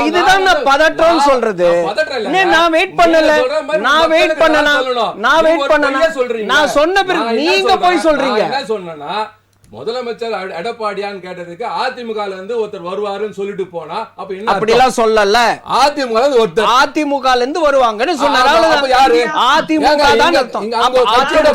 இதுதான் நான் பதற்றம்னு சொல்றது. நான் வெயிட் பண்ணல, நான் சொன்ன பிறகு நீங்க போய் சொல்றீங்க. முதலமைச்சர் எடப்பாடியான்னு கேட்டதுக்கு அதிமுக இருந்து ஒருத்தர் வருவாருன்னு சொல்லிட்டு போனா அப்ப என்ன? அப்படிலாம் சொல்லல. அதிமுக ஒருத்தர் அதிமுக இருந்து வருவாங்கன்னு சொன்னாரு. யாரு? அதிமுக தான்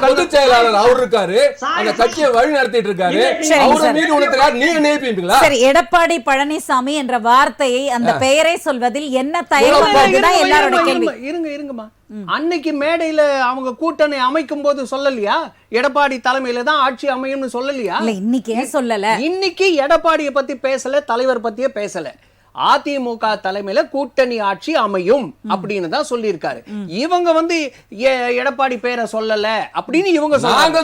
பொதுச் செயலாளர் அவர் இருக்காரு, அந்த கட்சியை வழி நடத்திட்டு இருக்காரு. அவரு மீது உணர்த்துறாரு, நீங்க நினைப்பீங்களா? சரி, எடப்பாடி பழனிசாமி என்ற வார்த்தையை, அந்த பெயரை சொல்வதில் என்ன தயக்கம்? எல்லாரோட கேள்வி. இருங்கம்மா, அன்னைக்கு மேடையில அவங்க கூட்டணி அமைக்கும் போது சொல்லலையா எடப்பாடி தலைமையில தான் ஆட்சி அமையும்னு சொல்லலையா? இன்னைக்கு ஏன் சொல்லல? இன்னைக்கு எடப்பாடியை பத்தி பேசல, தலைவர் பத்தியே பேசல. அதிமுக தலைமையில கூட்டணி ஆட்சி அமையும் அப்படின்னு தான் சொல்லியிருக்காரு. இவங்க வந்து எடப்பாடி பேரை சொல்லல அப்படின்னு இவங்க சொல்றாங்க.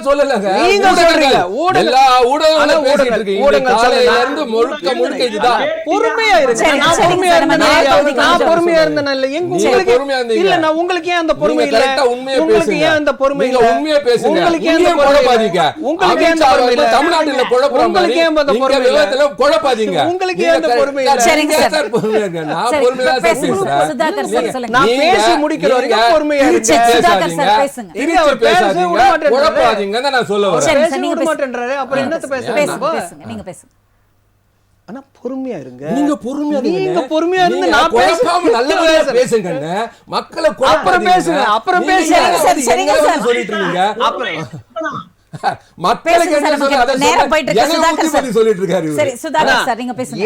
நீங்க சொல்றீங்க. பொறுமையா இருங்க. நான் பொறுமையா இருந்தேன் இல்ல? இல்ல, நான் உங்களுக்கு ஏன் அந்த பொறுமை இல்ல? உங்களுக்கு ஏன் அந்த பொறுமை இல்ல? உண்மையா பேசுங்க. உங்களுக்கு ஏன் அந்த பொறுமை இல்ல? உங்களுக்கு ஏன் அந்த பொறுமை இல்ல? தமிழ்நாட்டில் உங்களுக்கு ஏன் அந்த பொறுமை இல்ல? குழப்பாதீங்க. உங்களுக்கு ஏன் அந்த பொறுமை இல்ல? பொறுமையா இருங்க. நீங்க பொறுமையா இருந்து நான் பேசாம நல்ல பேசுங்க. மக்களை அப்புறம் பேசுங்க, அப்புறம் பேசுங்க சொல்லிட்டு இருக்கீங்க. அப்புறம்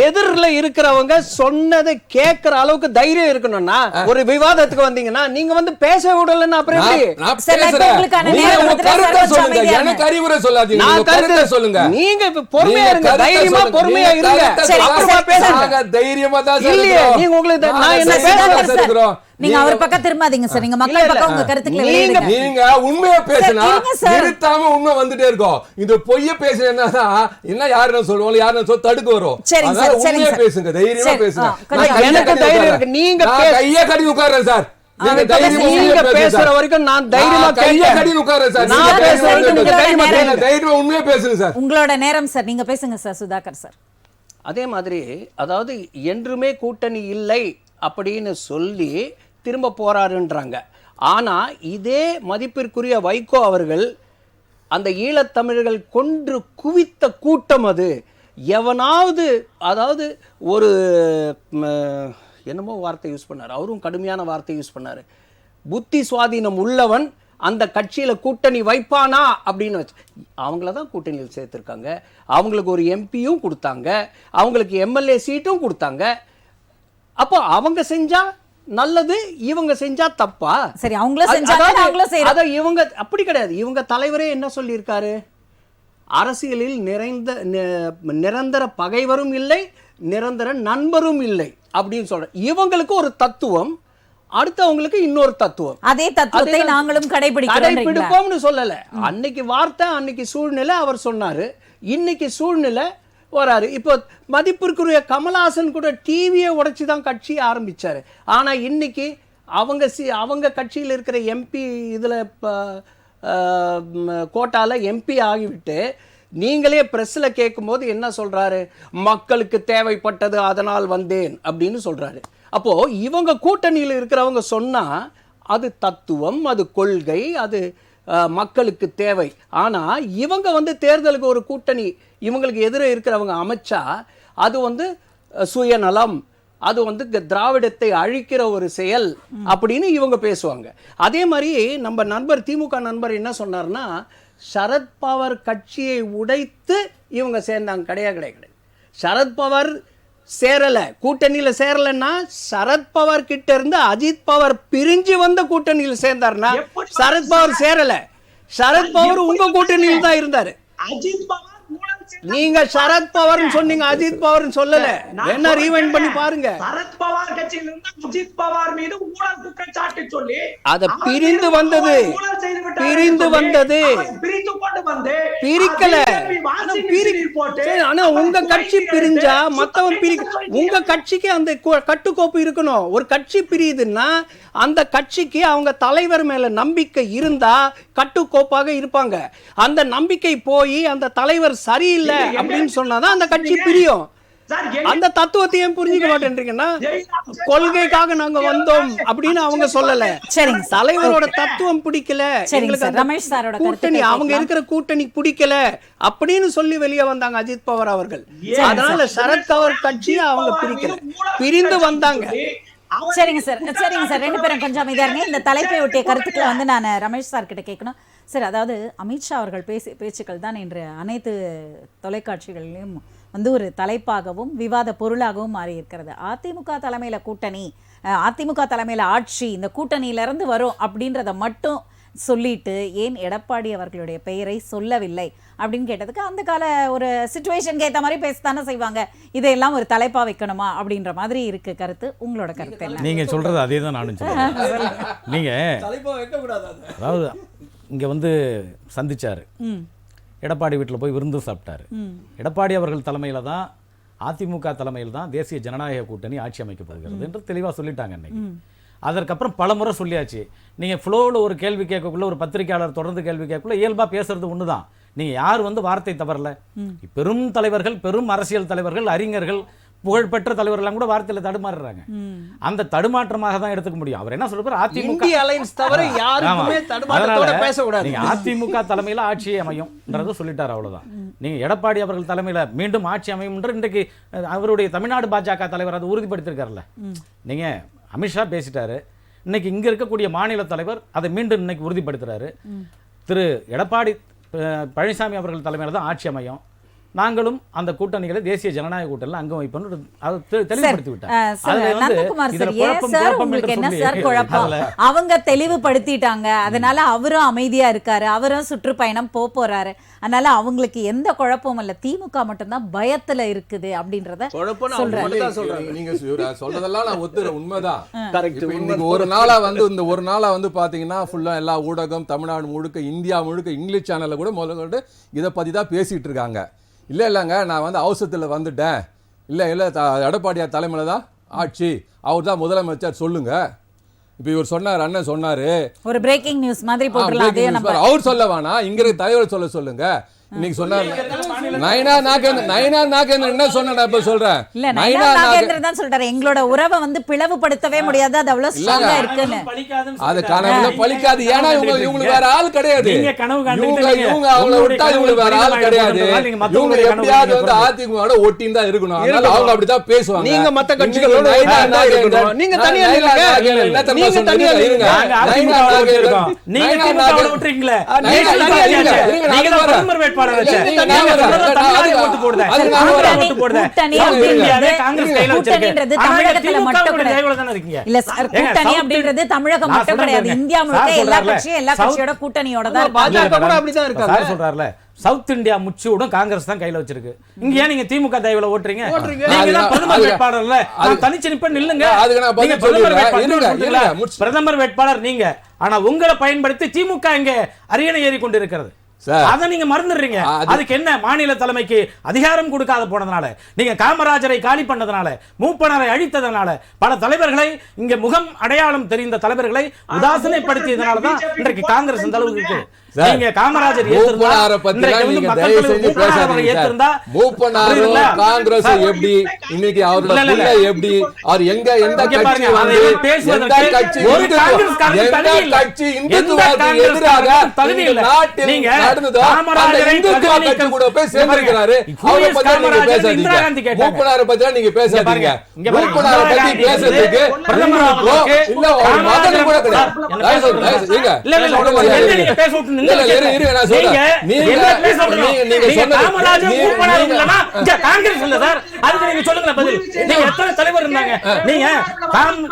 எதிரில இருக்கிறவங்க சொன்னதை கேட்கிற அளவுக்கு தைரியம் இருக்கணும்னா, ஒரு விவாதத்துக்கு வந்தீங்கன்னா நீங்க வந்து பேச விடலன்னா அப்புறம் சொல்லுங்க. நீங்க பொறுமையா இருங்க, தைரியமா பொறுமையா இருங்க. தைரியமா தான் இல்லையே நீங்க உங்களுக்கு நான் என்ன பேசுறேன். நீங்க அவர் பக்கம் திரும்பாதீங்க சார். நீங்க மக்கள் பக்கம் உங்க கருத்துக்களை வெளியிடுங்க. நீங்க உண்மையா பேசினா நிறுத்தாம உண்மை வந்துட்டே இருக்கும். இது பொய்ய பேசினா என்ன யாருன்னு சொல்லுவாங்க, யாருன்னு சொல்ல தடுக்க வரும். அதனால உண்மையா பேசுங்க, தைரியமா பேசுங்க. எனக்கு தைரியம் இருக்கு. நீங்க கைய கடி உட்காருங்க சார். நீங்க பேசுற வரைக்கும் நான் தைரியமா கைய கடி உட்காருங்க சார். நான் பேசுறேன், தைரியமா உண்மையா பேசுங்க சார். உங்களோட நேரம் சார், நீங்க பேசுங்க சார். சுதாகர் சார், அதே மாதிரி அதாவது என்றுமே கூட்டணி இல்லை அப்படின்னு சொல்லி திரும்ப போறாருன்றாங்க. ஆனா இதே மதிப்பிற்குரிய வைகோ அவர்கள் அந்த ஈழத்தமிழர்கள் கொன்று குவித்த கூட்டம் அது. எவனாவது அதாவது ஒரு என்னமோ வார்த்தை யூஸ் பண்ணார், அவரும் கடுமையான வார்த்தை யூஸ் பண்ணாரு, புத்தி சுவாதீனம் உள்ளவன் அந்த கட்சியில கூட்டணி வைப்பானா அப்படின்னு வச்சு அவங்கள தான் கூட்டணியில் சேர்த்திருக்காங்க. அவங்களுக்கு ஒரு எம்பியும் கொடுத்தாங்க, அவங்களுக்கு எம்எல்ஏ சீட்டும் கொடுத்தாங்க. அப்போ அவங்க செஞ்சா நல்லது, இவங்க செஞ்சா தப்பா? சரி, அவங்கள செஞ்சாங்க, அவங்கள செய்யறாங்க. அத இவங்க அப்படி கிடையாது. இவங்க தலைவரே என்ன சொல்லியிருக்காரு? அரசியலில் நிரந்தர பகைவரும் இல்லை, நிரந்தர நண்பரும் இல்லை அப்படின்னு சொல்ற. இவங்களுக்கு ஒரு தத்துவம், அடுத்தவங்களுக்கு இன்னொரு தத்துவம். அதே தத்துவத்தை நாங்களும் கடைபிடிப்போம்னு சொல்லல. அன்னைக்கு வார்த்தை, அன்னைக்கு சூழ்நிலை அவர் சொன்னாரு. இன்னைக்கு சூழ்நிலை வராரு. இப்போ மதிப்பிற்குரிய கமல்ஹாசன் கூட டிவியை உடைச்சு தான் கட்சியை ஆரம்பிச்சாரு. ஆனா இன்னைக்கு அவங்க கட்சியில் இருக்கிற எம்பி இதுல கோட்டால எம்பி ஆகிவிட்டு நீங்களே பிரஸ்ல கேட்கும்போது என்ன சொல்றாரு? மக்களுக்கு தேவைப்பட்டது அதனால் வந்தேன் அப்படின்னு சொல்றாரு. அப்போ இவங்க கூட்டணியில் இருக்கிறவங்க சொன்னா அது தத்துவம், அது கொள்கை, அது மக்களுக்கு தேவை. ஆனா இவங்க வந்து தேர்தலுக்கு ஒரு கூட்டணி இவங்களுக்கு எதிரே இருக்கிறவங்க அமைச்சா அது வந்து சுயநலம், அது வந்து திராவிடத்தை அழிக்கிற ஒரு செயல் அப்படின்னு இவங்க பேசுவாங்க. அதே மாதிரி நம்ம நண்பர், திமுக நண்பர் என்ன சொன்னார்னா, சரத்பவார் கட்சியை உடைத்து இவங்க சேர்ந்தாங்க. கிடையாது. சரத்பவார் சேரல, கூட்டணியில சேரலன்னா சரத்பவார் கிட்ட இருந்து அஜித் பவார் பிரிஞ்சு வந்த கூட்டணியில் சேர்ந்தாருன்னா சரத்பவார் சேரல. சரத்பவார் உங்க கூட்டணியில் தான் இருந்தாரு. அஜித் பவார் ஊழல் செய்தார். நீங்க சரத்பவார் சொன்னீங்க, அஜித் பவார் சொல்லல. என்ன ரீவைண்ட் பண்ணி பாருங்க. சரத் பவார் கட்சியிலிருந்து அஜித் பவார் மீது ஊழல் குற்றச்சாட்டு சொல்லி அத பிரிந்து வந்தது, ஊழல் செய்து விட்டார் பிரிந்து என்று வந்தது, அவர் பிரித்து கொண்டு வந்து பிரிக்கல. போட்டு சரி, ஆனா உங்க கட்சி பிரிஞ்சா மத்தவன் உங்க கட்சிக்கு அந்த கட்டுக்கோப்பு இருக்கணும். ஒரு கட்சி பிரியுதுன்னா அந்த கட்சிக்கு அவங்க தலைவர் மேல நம்பிக்கை இருந்தா கட்டுக்கோப்பாக இருப்பாங்க. அந்த நம்பிக்கை போய் அந்த தலைவர் சரியில்லை அப்படின்னு சொன்னாதான் அந்த கட்சி பிரியும். அந்த தத்துவத்தையும் புரிஞ்சுக்க மாட்டேன்றீங்கன்னா கொள்கைக்காக நாங்க வந்தோம் அப்படின்னு அவங்க சொல்லல. சரிங்க சார். தலைவரோட தத்துவம் பிடிக்கல, சரிங்க சார். ரமேஷ் சாரோட கூட்டணி அவங்க இருக்கிற கூட்டணி பிடிக்கல அப்படின்னு சொல்லி வெளியே வந்தாங்க அஜித் பவார் அவர்கள். அதனால சரத் பவார் கட்சி அவங்க பிரிக்கல, பிரிந்து வந்தாங்க. சரிங்க சார், சரிங்க சார். ரெண்டு பேரும் கொஞ்சம் அமைதியா இருங்க. இந்த தலைப்பை ஒட்டிய கருத்துக்களை வந்து நான் ரமேஷ் சார் கிட்ட கேட்கணும். சார், அதாவது அமித்ஷா அவர்கள் பேச்சுக்கள் தான் இன்று அனைத்து தொலைக்காட்சிகளிலும் வந்து ஒரு தலைப்பாகவும் விவாத பொருளாகவும் மாறி இருக்கிறது. அதிமுக தலைமையில கூட்டணி, அதிமுக தலைமையில ஆட்சி, இந்த கூட்டணியிலிருந்து வரும் அப்படின்றத மட்டும் சொல்லிட்டு ஏன் எடப்பாடி அவர்களுடைய பெயரை சொல்லவில்லை அப்படின்னு கேட்டதுக்கு, அந்த கால ஒரு சிச்சுவேஷனுக்கு ஏற்ற மாதிரி பேசத்தானே செய்வாங்க, இதையெல்லாம் ஒரு தலைப்பா வைக்கணுமா அப்படின்ற மாதிரி இருக்கு கருத்து. உங்களோட கருத்து என்ன? நீங்க சொல்றது அதே தான் நானும் சொல்றேன். நீங்க அதாவது இங்க வந்து சந்திச்சாரு, எடப்பாடி வீட்டில் போய் விருந்து சாப்பிட்டாரு. எடப்பாடி அவர்கள் தலைமையில தான், அதிமுக தலைமையில் தான் தேசிய ஜனநாயக கூட்டணி ஆட்சி அமைக்கப்படுகிறது என்று தெளிவா சொல்லிட்டாங்க இன்னைக்கு. அதற்கப்புறம் பல முறை சொல்லியாச்சு. நீங்க ஃப்ளோவில் ஒரு கேள்வி கேட்கக்குள்ள, ஒரு பத்திரிகையாளர் தொடர்ந்து கேள்வி கேட்கக்குள்ள இயல்பா பேசுறது ஒண்ணுதான். நீங்க யார் வந்து வார்த்தை தவறல. பெரும் தலைவர்கள், பெரும் அரசியல் தலைவர்கள், அறிஞர்கள், புகழ்பெற்ற தலைவர்கள் கூட வார்த்தையில தடுமாறுறாங்க. அந்த தடுமாற்றமாக தான் எடுத்துக்க முடியும். அவர் என்ன சொல்றாரு, அதிமுக தவிர யாருக்குமே தடுமாற்றத்தோட பேசக்கூடாது. நீங்க அதிமுக தலைமையில ஆட்சி அமையும்ன்றது சொல்லிட்டாரு, அவ்வளவுதான். நீங்க எடப்பாடி அவர்கள் தலைமையில மீண்டும் ஆட்சி அமையும் என்று இன்றைக்கு அவருடைய தமிழ்நாடு பாஜக தலைவர் அதை உறுதிப்படுத்திருக்காருல்ல. நீங்க அமித்ஷா பேசிட்டாரு, இன்னைக்கு இங்க இருக்கக்கூடிய மாநில தலைவர் அதை மீண்டும் இன்னைக்கு உறுதிப்படுத்துறாரு. திரு எடப்பாடி பழனிசாமி அவர்கள் தலைமையில தான் ஆட்சி அமையும், நாங்களும் அந்த கூட்டணிகளை தேசிய ஜனநாயக கூட்டணியில் அங்கம் வைப்போம் தெளிவுபடுத்தி விட்டார். அவங்க தெளிவுபடுத்திட்டாங்க, அதனால அவரும் அமைதியா இருக்காரு, அவரும் சுற்றுப்பயணம் போறாரு. அதனால அவங்களுக்கு எந்த குழப்பமும் இல்ல, திமுக மட்டும்தான் பயத்துல இருக்குது அப்படின்றத சொல்றாரு. நீங்க சொல்றதெல்லாம் நான் ஒத்துறேன், உண்மைதான். இன்னைக்கு ஒரு நாளா வந்து பாத்தீங்கன்னா ஃபுல்லா எல்லா ஊடகம் தமிழ்நாடு முழுக்க, இந்தியா முழுக்க, இங்கிலீஷ் சேனல்ல கூட முதல்ல இதை பத்தி தான் பேசிட்டு இருக்காங்க. இல்லைங்க, நான் வந்து அவசரத்தில் வந்துட்டேன், இல்லை எடப்பாடியார் தலைமையில் தான் ஆட்சி, அவர் தான் முதலமைச்சர் சொல்லுங்க. இப்போ இவர் சொன்னார், அண்ணன் சொன்னாரு, ஒரு பிரேக்கிங் நியூஸ் மாதிரி போட்டுடலாம். அவர் சொல்ல வேணாம், இங்க இருக்க தலைவர் சொல்லுங்க. இன்னைக்கு சொன்னார் நயனா நாகேந்திரன் என்ன சொன்னா இப்ப சொல்றேன். இல்ல, நயனா நாகேந்திரன் தான் சொல்றாரு, எங்களோட உறவை வந்து பிளவுபடுத்தவே முடியாது, அது அவ்வளவு ஸ்ட்ராங்கா இருக்குன்னு. அது கனவுல பலிக்காது. ஏன்னா இவங்களுக்கு வேற ஆள் கிடையாது, இவங்க அவங்கள விட்டா இவங்களுக்கு வேற ஆள் கிடையாது. இவங்க எப்படியாவது வந்து அதிமுக ஒட்டின்னு தான் இருக்கணும், அதனால அவங்க அப்படிதான் பேசுவாங்க. நீங்க மத்த கட்சிகளோட நீங்க தனியா தமிழகம் மட்டும் கிடையாது, இந்தியா முழுக்க எல்லா கட்சியோட கூட்டணியோட தான் சொல்றாருல. சவுத் இந்தியா முச்சூடும் காங்கிரஸ் தான் கையில வச்சிருக்கு. இங்க ஏன் நீங்க திமுக தயவுல ஓட்டுறீங்க? நீங்க தான் பிரதமர் வேட்பாளர்ல, தனிச்சு நிப்ப நில்லுங்க. பிரதமர் வேட்பாளர் நீங்க, ஆனா உங்களை பயன்படுத்தி திமுக இங்க அரியணை ஏறி கொண்டிருக்கிறது. அதை நீங்க மறந்துடுறீங்க. அதுக்கு என்ன, மாநில தலைமைக்கு அதிகாரம் கொடுக்காத போனதுனால, நீங்க காமராஜரை காலி பண்ணதுனால, மூப்பனரை அழித்ததனால, பல தலைவர்களை, இங்க முகம் அடையாளம் தெரிந்த தலைவர்களை உதாசனைப்படுத்தியதனால தான் இன்றைக்கு காங்கிரஸ் இந்த அளவுக்கு இருக்கு. நீங்க காமராஜர் காங்கிரஸ் எப்படி இன்னைக்கு அவரோட எப்படி அவர் எங்க எந்த கட்சி வந்து எந்த கட்சி இந்துத்துவத்துக்கு எதிராக நாட்டில் நடந்ததோ அந்த இந்துத்துவ கட்சி கூட போய் சேர்ந்திருக்கிறாரு. அவரை பத்தி நீங்க பேசாதீங்க, மூப்பனாரை பத்தி நீங்க பேசாதீங்க. மூப்பனாரை பத்தி பேசுறதுக்கு இல்ல ஒரு மதம் கூட கிடையாது. நான் சொல்றேன். காங்கிரஸ் இல்ல சார், அதுக்கு நீங்க சொல்லுங்க பதில். நீங்க எத்தனை தலைவர் இருந்தாங்க? நீங்க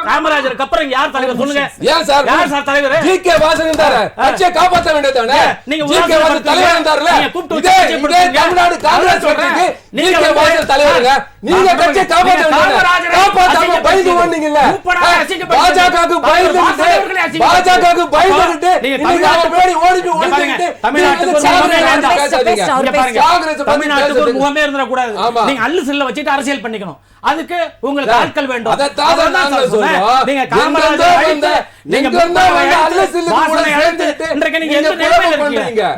காமராஜருக்கு அப்புறம் யார் தலைவர் சொல்லுங்க? ஏன் சார் யார் சார் தலைவர்? ஜிகே வாசன் இருந்தாரு. கட்சியை காப்பாற்ற வேண்டியதானே? நீங்க ஜிகே வாசன் தலைவர் இருந்தாருல. இதே தமிழ்நாடு காங்கிரஸ் கட்சிக்கு ஜிகே வாசன் தலைவருங்க. நீங்க கட்சியை காப்பாற்ற வேண்டியதானே? காப்பாத்தாம பயந்து ஓடுனீங்கல்ல. பாஜகவுக்கு பயந்துட்டு இன்னைக்கு அவர் பேடி ஓடிட்டு ஓடிட்டு தமிழ்நாட்டுக்கு ஒரு முகமே இருந்துட கூடாது. நீங்க அல்லு செல்ல வச்சிட்டு அரசியல் பண்ணிக்கணும். அதுக்கு உங்களுக்கு ஆட்கள் வேண்டும். நீங்க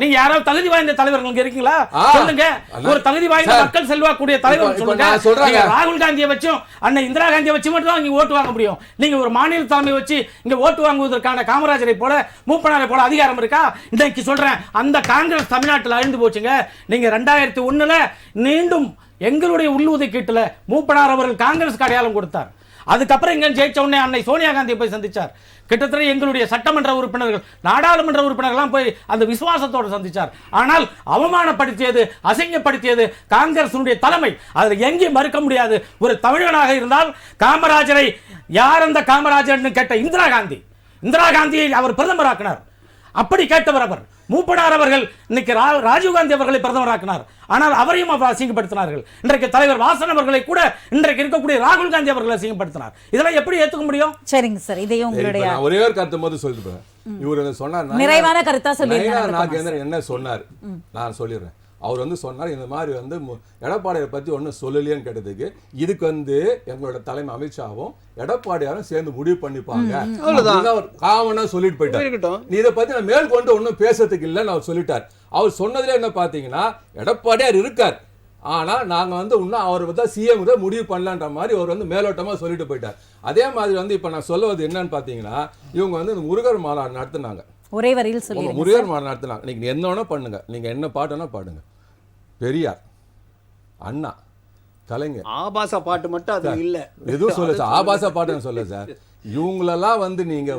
நீங்க யாராவது தகுதி வாய்ந்த தலைவர்கள் இருக்கீங்களா? சொல்லுங்க. ஒரு தகுதி வாய்ந்த மக்கள் செல்வாக்கூடிய தலைவர் சொல்லுங்க. ராகுல் காந்தியை வச்சும் அண்ணன் இந்திரா காந்தியை வச்சு மட்டும் தான் இங்க ஓட்டு வாங்க முடியும். நீங்க ஒரு மாநில தலைமை வச்சு இங்க ஓட்டு வாங்குவதற்கான காமராஜரை போல மூப்பனாரை போல அதிகாரம் இருக்கா? இன்னைக்கு சொல்றேன், அந்த காங்கிரஸ் தமிழ்நாட்டில் அழிந்து போச்சுங்க. நீங்க 2001 மீண்டும் எங்களுடைய உள்ளுதுக்கீட்டுல மூப்பனார் அவர்கள் காங்கிரஸ் அடையாளம் கொடுத்தார். அதுக்கப்புறம் இங்க ஜெயிச்ச உடனே அன்னை சோனியா காந்தியை போய் சந்திச்சார். கிட்டத்தட்ட எங்களுடைய சட்டமன்ற உறுப்பினர்கள், நாடாளுமன்ற உறுப்பினர்கள்லாம் போய் அந்த விசுவாசத்தோடு சந்திச்சார். ஆனால் அவமானப்படுத்தியது, அசிங்கப்படுத்தியது காங்கிரசுடைய தலைமை. அதை எங்கேயும் மறுக்க முடியாது. ஒரு தமிழனாக இருந்தால் காமராஜரை யார் அந்த காமராஜர் கேட்ட இந்திரா காந்தியை அவர் பிரதமராக்கினார். அப்படி கேட்டவர் அவர். மூப்பனார் அவர்கள் இன்னைக்கு ராஜீவ்காந்தி அவர்களை பிரதமராக்கினார். ஆனால் அவரையும் அவர் அசிங்கப்படுத்தினார்கள். இன்றைக்கு தலைவர் வாசன் அவர்களை கூட இன்றைக்கு இருக்கக்கூடிய ராகுல் காந்தி அவர்களை அசிங்கப்படுத்தினார். இதெல்லாம் எப்படி ஏத்துக்க முடியும்? சரிங்க சார், இதையும் உங்களுடைய ஒரே ஒரு கருத்து போது சொல்லிட்டு இவர் சொன்னார், நிறைவான கருத்தா சொல்லிடுறேன். நாகேந்திரன் என்ன சொன்னார் நான் சொல்லிடுறேன். அவர் சொன்னார், இந்த மாதிரி எடப்பாடியை பத்தி ஒன்னும் சொல்லலையேன்னு கேட்டதுக்கு, இதுக்கு எங்களோட தலைமை அமித்ஷாவும் எடப்பாடியாரும் சேர்ந்து முடிவு பண்ணிப்பாங்க காமனா சொல்லிட்டு போயிட்டார். நீ இதை பத்தி நான் மேல் கொண்டு ஒன்னும் பேசுறதுக்கு இல்லைன்னு அவர் சொல்லிட்டார். அவர் சொன்னதுல என்ன பாத்தீங்கன்னா, எடப்பாடியார் இருக்கார், ஆனா நாங்க இன்னும் அவர் தான் சிஎம் தான் முடிவு பண்ணலான்ற மாதிரி அவர் மேலோட்டமா சொல்லிட்டு போயிட்டார். அதே மாதிரி இப்ப நான் சொல்லுவது என்னன்னு பாத்தீங்கன்னா, இவங்க இந்த முருகர் மாநாடு நடத்தினாங்க. ஒரே வரியில் சொல்லுங்க. முருகர் மாநாடு நடத்தினாங்க. நீங்க என்ன வேணா பண்ணுங்க, நீங்க என்ன பாட்டுனா பாடுங்க. பெரியார், அண்ணா, கலைஞர், ஆபாச பாட்டு மட்டும் அது இல்ல, எதுவும் சொல்ல சார், ஆபாச பாட்டுன்னு சொல்ல சார். இவங்களெல்லாம் நீங்க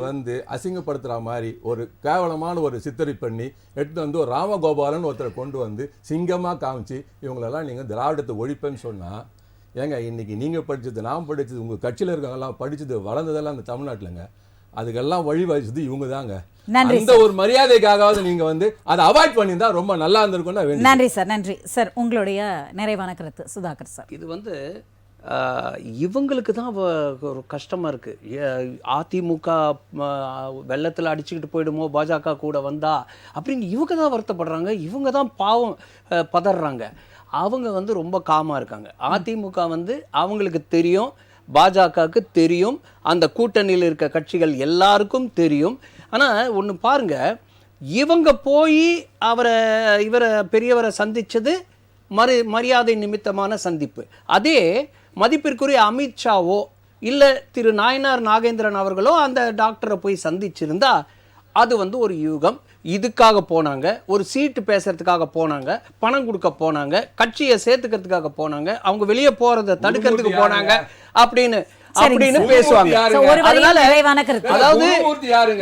அசிங்கப்படுத்துற மாதிரி ஒரு கேவலமான ஒரு சித்தரி பண்ணி எடுத்து ஒரு ராமகோபாலன் ஒருத்தரை கொண்டு சிங்கமா காமிச்சு இவங்களெல்லாம் நீங்க திராவிடத்தை ஒழிப்பேன்னு சொன்னா, ஏங்க இன்னைக்கு நீங்க படிச்சது, நான் படிச்சது, உங்க கட்சியில இருக்கவங்கலாம் படிச்சது வளர்ந்ததெல்லாம் அந்த தமிழ்நாட்டுலங்க, அதுக்கெல்லாம் வழி வச்சது இவங்க தாங்க. அந்த ஒரு மரியாதைக்காகவாவது நீங்க அதை அவாய்ட் பண்ணியிருந்தா ரொம்ப நல்லா இருந்திருக்கும். நன்றி சார். நன்றி சார். உங்களுடைய நிறைவான கருத்து சுதாகர் சார். இது இவங்களுக்கு தான் ஒரு கஷ்டமா இருக்கு. அதிமுக வெள்ளத்தில் அடிச்சுக்கிட்டு போயிடுமோ பாஜக கூட வந்தா அப்படின்னு இவங்க தான் வருத்தப்படுறாங்க. இவங்க தான் பாவம் பதறாங்க. அவங்க ரொம்ப காமா இருக்காங்க. அதிமுக அவங்களுக்கு தெரியும், பாஜகவுக்கு தெரியும், அந்த கூட்டணியில் இருக்க கட்சிகள் எல்லாருக்கும் தெரியும். ஆனால் ஒன்று பாருங்க, இவங்க போய் இவரை பெரியவரை சந்திச்சது மரியாதை நிமித்தமான சந்திப்பு. அதே மதிப்பிற்குரிய அமித்ஷாவோ இல்லை திரு நாகேந்திரன் அவர்களோ அந்த டாக்டரை போய் சந்திச்சிருந்தா அது ஒரு யூகம். இதுக்காக போனாங்க, ஒரு சீட்டு பேசுறதுக்காக போனாங்க, பணம் கொடுக்க போனாங்க, கட்சியை சேர்த்துக்கிறதுக்காக போனாங்க, அவங்க வெளியே போறதை தடுக்கிறதுக்கு போனாங்க அப்படின்னு பேசுவாங்க. அதனால அதாவது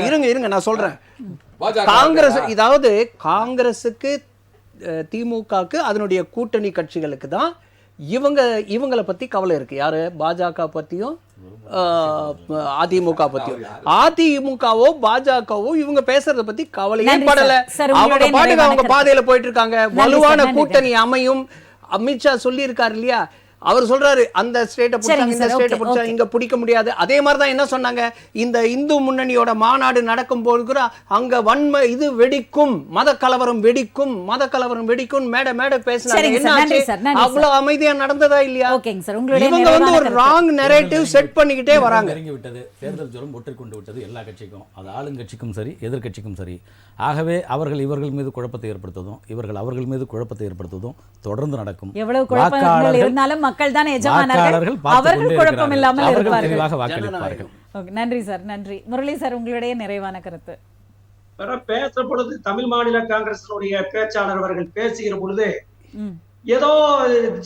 இருங்க நான் சொல்றேன், காங்கிரஸ் காங்கிரஸுக்கு திமுகவுக்கு அதனுடைய கூட்டணி கட்சிகளுக்கு தான் இவங்களை பத்தி கவலை இருக்கு. யாரு? பாஜக பத்தியும் அதிமுக பத்தியும். அதிமுகவோ பாஜகவோ இவங்க பேசுறத பத்தி கவலையே படல. அவங்க பாட்டுக்கு அவங்க பாதையில போயிட்டு இருக்காங்க. வலுவான கூட்டணி அமையும். அமித்ஷா சொல்லி இருக்காரு இல்லையா, அவர் சொல்றாரு அந்த ஸ்டேட்டை பிடிச்சாங்க, இந்த ஸ்டேட்டை பிடிச்சாங்க, இங்க பிடிக்க முடியாது. அதே மாதிரிதான் என்ன சொன்னாங்க, இந்த இந்து முன்னணியோட மாநாடு நடக்கும் போது கூட அங்க வன்மை இது வெடிக்கும், மத கலவரம் வெடிக்கும் மேடை பேசினாங்க. என்ன அவ்வளவு அமைதியா நடந்ததா இல்லையா? இவங்க ஒரு ராங் நரேட்டிவ் செட் பண்ணிக்கிட்டே வராங்க. இறங்கி விட்டது, தேர்தல் ஜுரம் ஒற்றிக்கொண்டு விட்டது எல்லா கட்சிக்கும், அது ஆளுங்கட்சிக்கும் சரி எதிர்கட்சிக்கும் சரி. ஆகவே அவர்கள் இவர்கள் மீது குழப்பத்தை ஏற்படுத்துவதும் இவர்கள் அவர்கள் மீது குழப்பத்தை ஏற்படுத்துவதும் தொடர்ந்து நடக்கும். எவ்வளவு குழப்பங்கள் இருந்தாலும் மக்கள் தான் எஜமானர்கள், அவர்கள் குழப்பம் இல்லாமல் இருப்பார்கள். நன்றி சார். நன்றி. முரளி சார், உங்களுடைய நிறைவான கருத்து. பேச பொழுது தமிழ் மாநில காங்கிரசினுடைய பேச்சாளர் அவர்கள் பேசுகிற பொழுது ஏதோ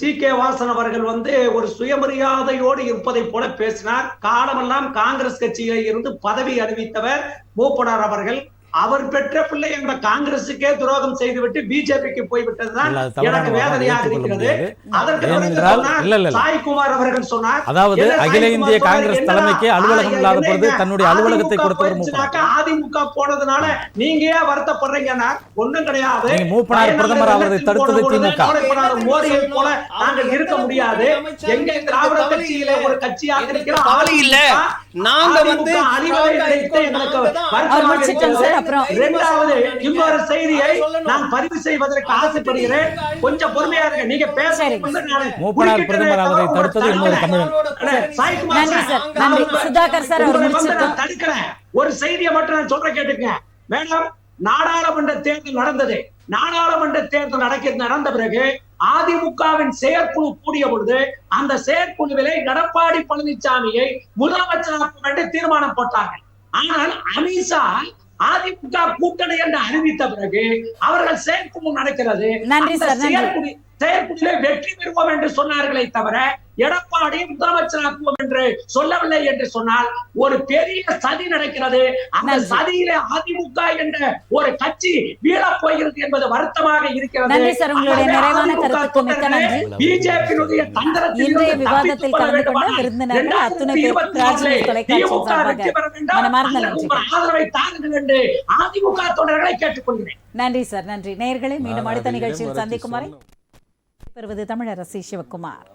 ஜி.கே. வாசன் அவர்கள் ஒரு சுயமரியாதையோடு இருப்பதை போல பேசினார். காலமெல்லாம் காங்கிரஸ் கட்சியில இருந்து பதவி அறிவித்தவர் மூப்பனார் அவர்கள். அவர் பெற்ற பிள்ளை அந்த காங்கிரசுக்கே துரோகம் செய்துவிட்டு பிஜேபிக்கு போய்விட்டதுதான் இல்ல, அது தவறான எனக்கு வேதனையாக ஏற்றுக்கொள்ள இருக்கிறது. முடியாது. அதற்கு பிறகு ஏனென்றால் சொன்னார், இல்ல. சாய்குமார் அவர்கள் சொன்னார், அதாவது என்ன அகில சாய்குமார் இந்திய சொன்னார், காங்கிரஸ் என்னடா, தலைமைக்கே அலுவலகம் இல்லாத பொழுது என்ன, தன்னுடைய அலுவலகத்தை அதிமுக கொடுத்தவர் போயிடுச்சுனாக்கா, அதிமுக போனதுனால நீங்க ஏன் வருத்தப்படுறீங்கன்னா ஒண்ணும் கிடையாது. நீங்க மூப்பனார் பிரதமர் அவரை தடுத்தது திமுக. மோடியை போல நாங்கள் இருக்க முடியாது. எங்க திராவிட கட்சியில ஒரு கட்சியாக இருக்கிற கவலை இல்ல. நாங்க வந்து அழிவதை நினைத்து எங்களுக்கு வருத்தமாக முடிச்சிட்டோம் சார். அப்புறம் இரண்டாவது இன்னொரு செய்தியை நான் பதிவு செய்வதற்கு ஆசைப்படுகிறேன். கொஞ்சம் பொறுமையா இருங்க. நீங்க பேசுறது வந்து நான் மூப்பனார் பிரதமர் அவரை தடுத்தது இன்னொரு தமிழன். சாய்குமார் நன்றி சார், சார். நன்றி. சுதாகர் சார், அவர் உங்களை வந்து முடிச்சிட்டோம். நான் தடுக்கிறேன். ஒரு செய்தியை மட்டும் நான் சொல்றேன், கேட்டுங்க மேடம். நாடாளுமன்ற தேர்தல் நடந்தது. நாடாளுமன்ற தேர்தல் நடந்த பிறகு அதிமுகவின் செயற்குழு கூடிய பொழுது அந்த செயற்குழுவிலே எடப்பாடி பழனிசாமியை முதலமைச்சராக்க வேண்டிய தீர்மானம் போட்டார்கள். ஆனால் அமித்ஷா அதிமுக கூட்டணி என்று அறிவித்த பிறகு அவர்கள் செயற்குழு நடக்கிறது. நன்றி சார், நன்றி. செயற்குழுவிலே வெற்றி பெறுவோம் என்று சொன்னார்களே தவிர எடப்பாடி முதலமைச்சராக்குவோம் என்று சொல்லவில்லை என்று சொன்னால் ஒரு பெரிய சதி நடக்கிறது. அந்த சதியிலே அதிமுக என்ற ஒரு கட்சி வீழப் போகிறது என்பது வருத்தமாக இருக்கிறது. நன்றி சார், உங்களுடைய நிறைவான கருத்துக்கு மிக்க நன்றி. பிஜேபியினுடைய தந்திரத்தில் இன்றைய விவாதத்தில் கலந்து கொண்ட விருந்தினர்கள் அத்துணை பேருக்கு ராஜ்நியூஸ் தொலைக்காட்சியின் சார்பாக மனமார்ந்த நன்றி. ஆதரவை தாருங்கள் என்று அதிமுக தொண்டர்களை கேட்டுக்கொள்கிறேன். நன்றி சார், நன்றி. நேயர்களை மீண்டும் அடுத்த நிகழ்ச்சியில் சந்திக்கும் வரை பெறுவது தமிழரசி சிவகுமார்.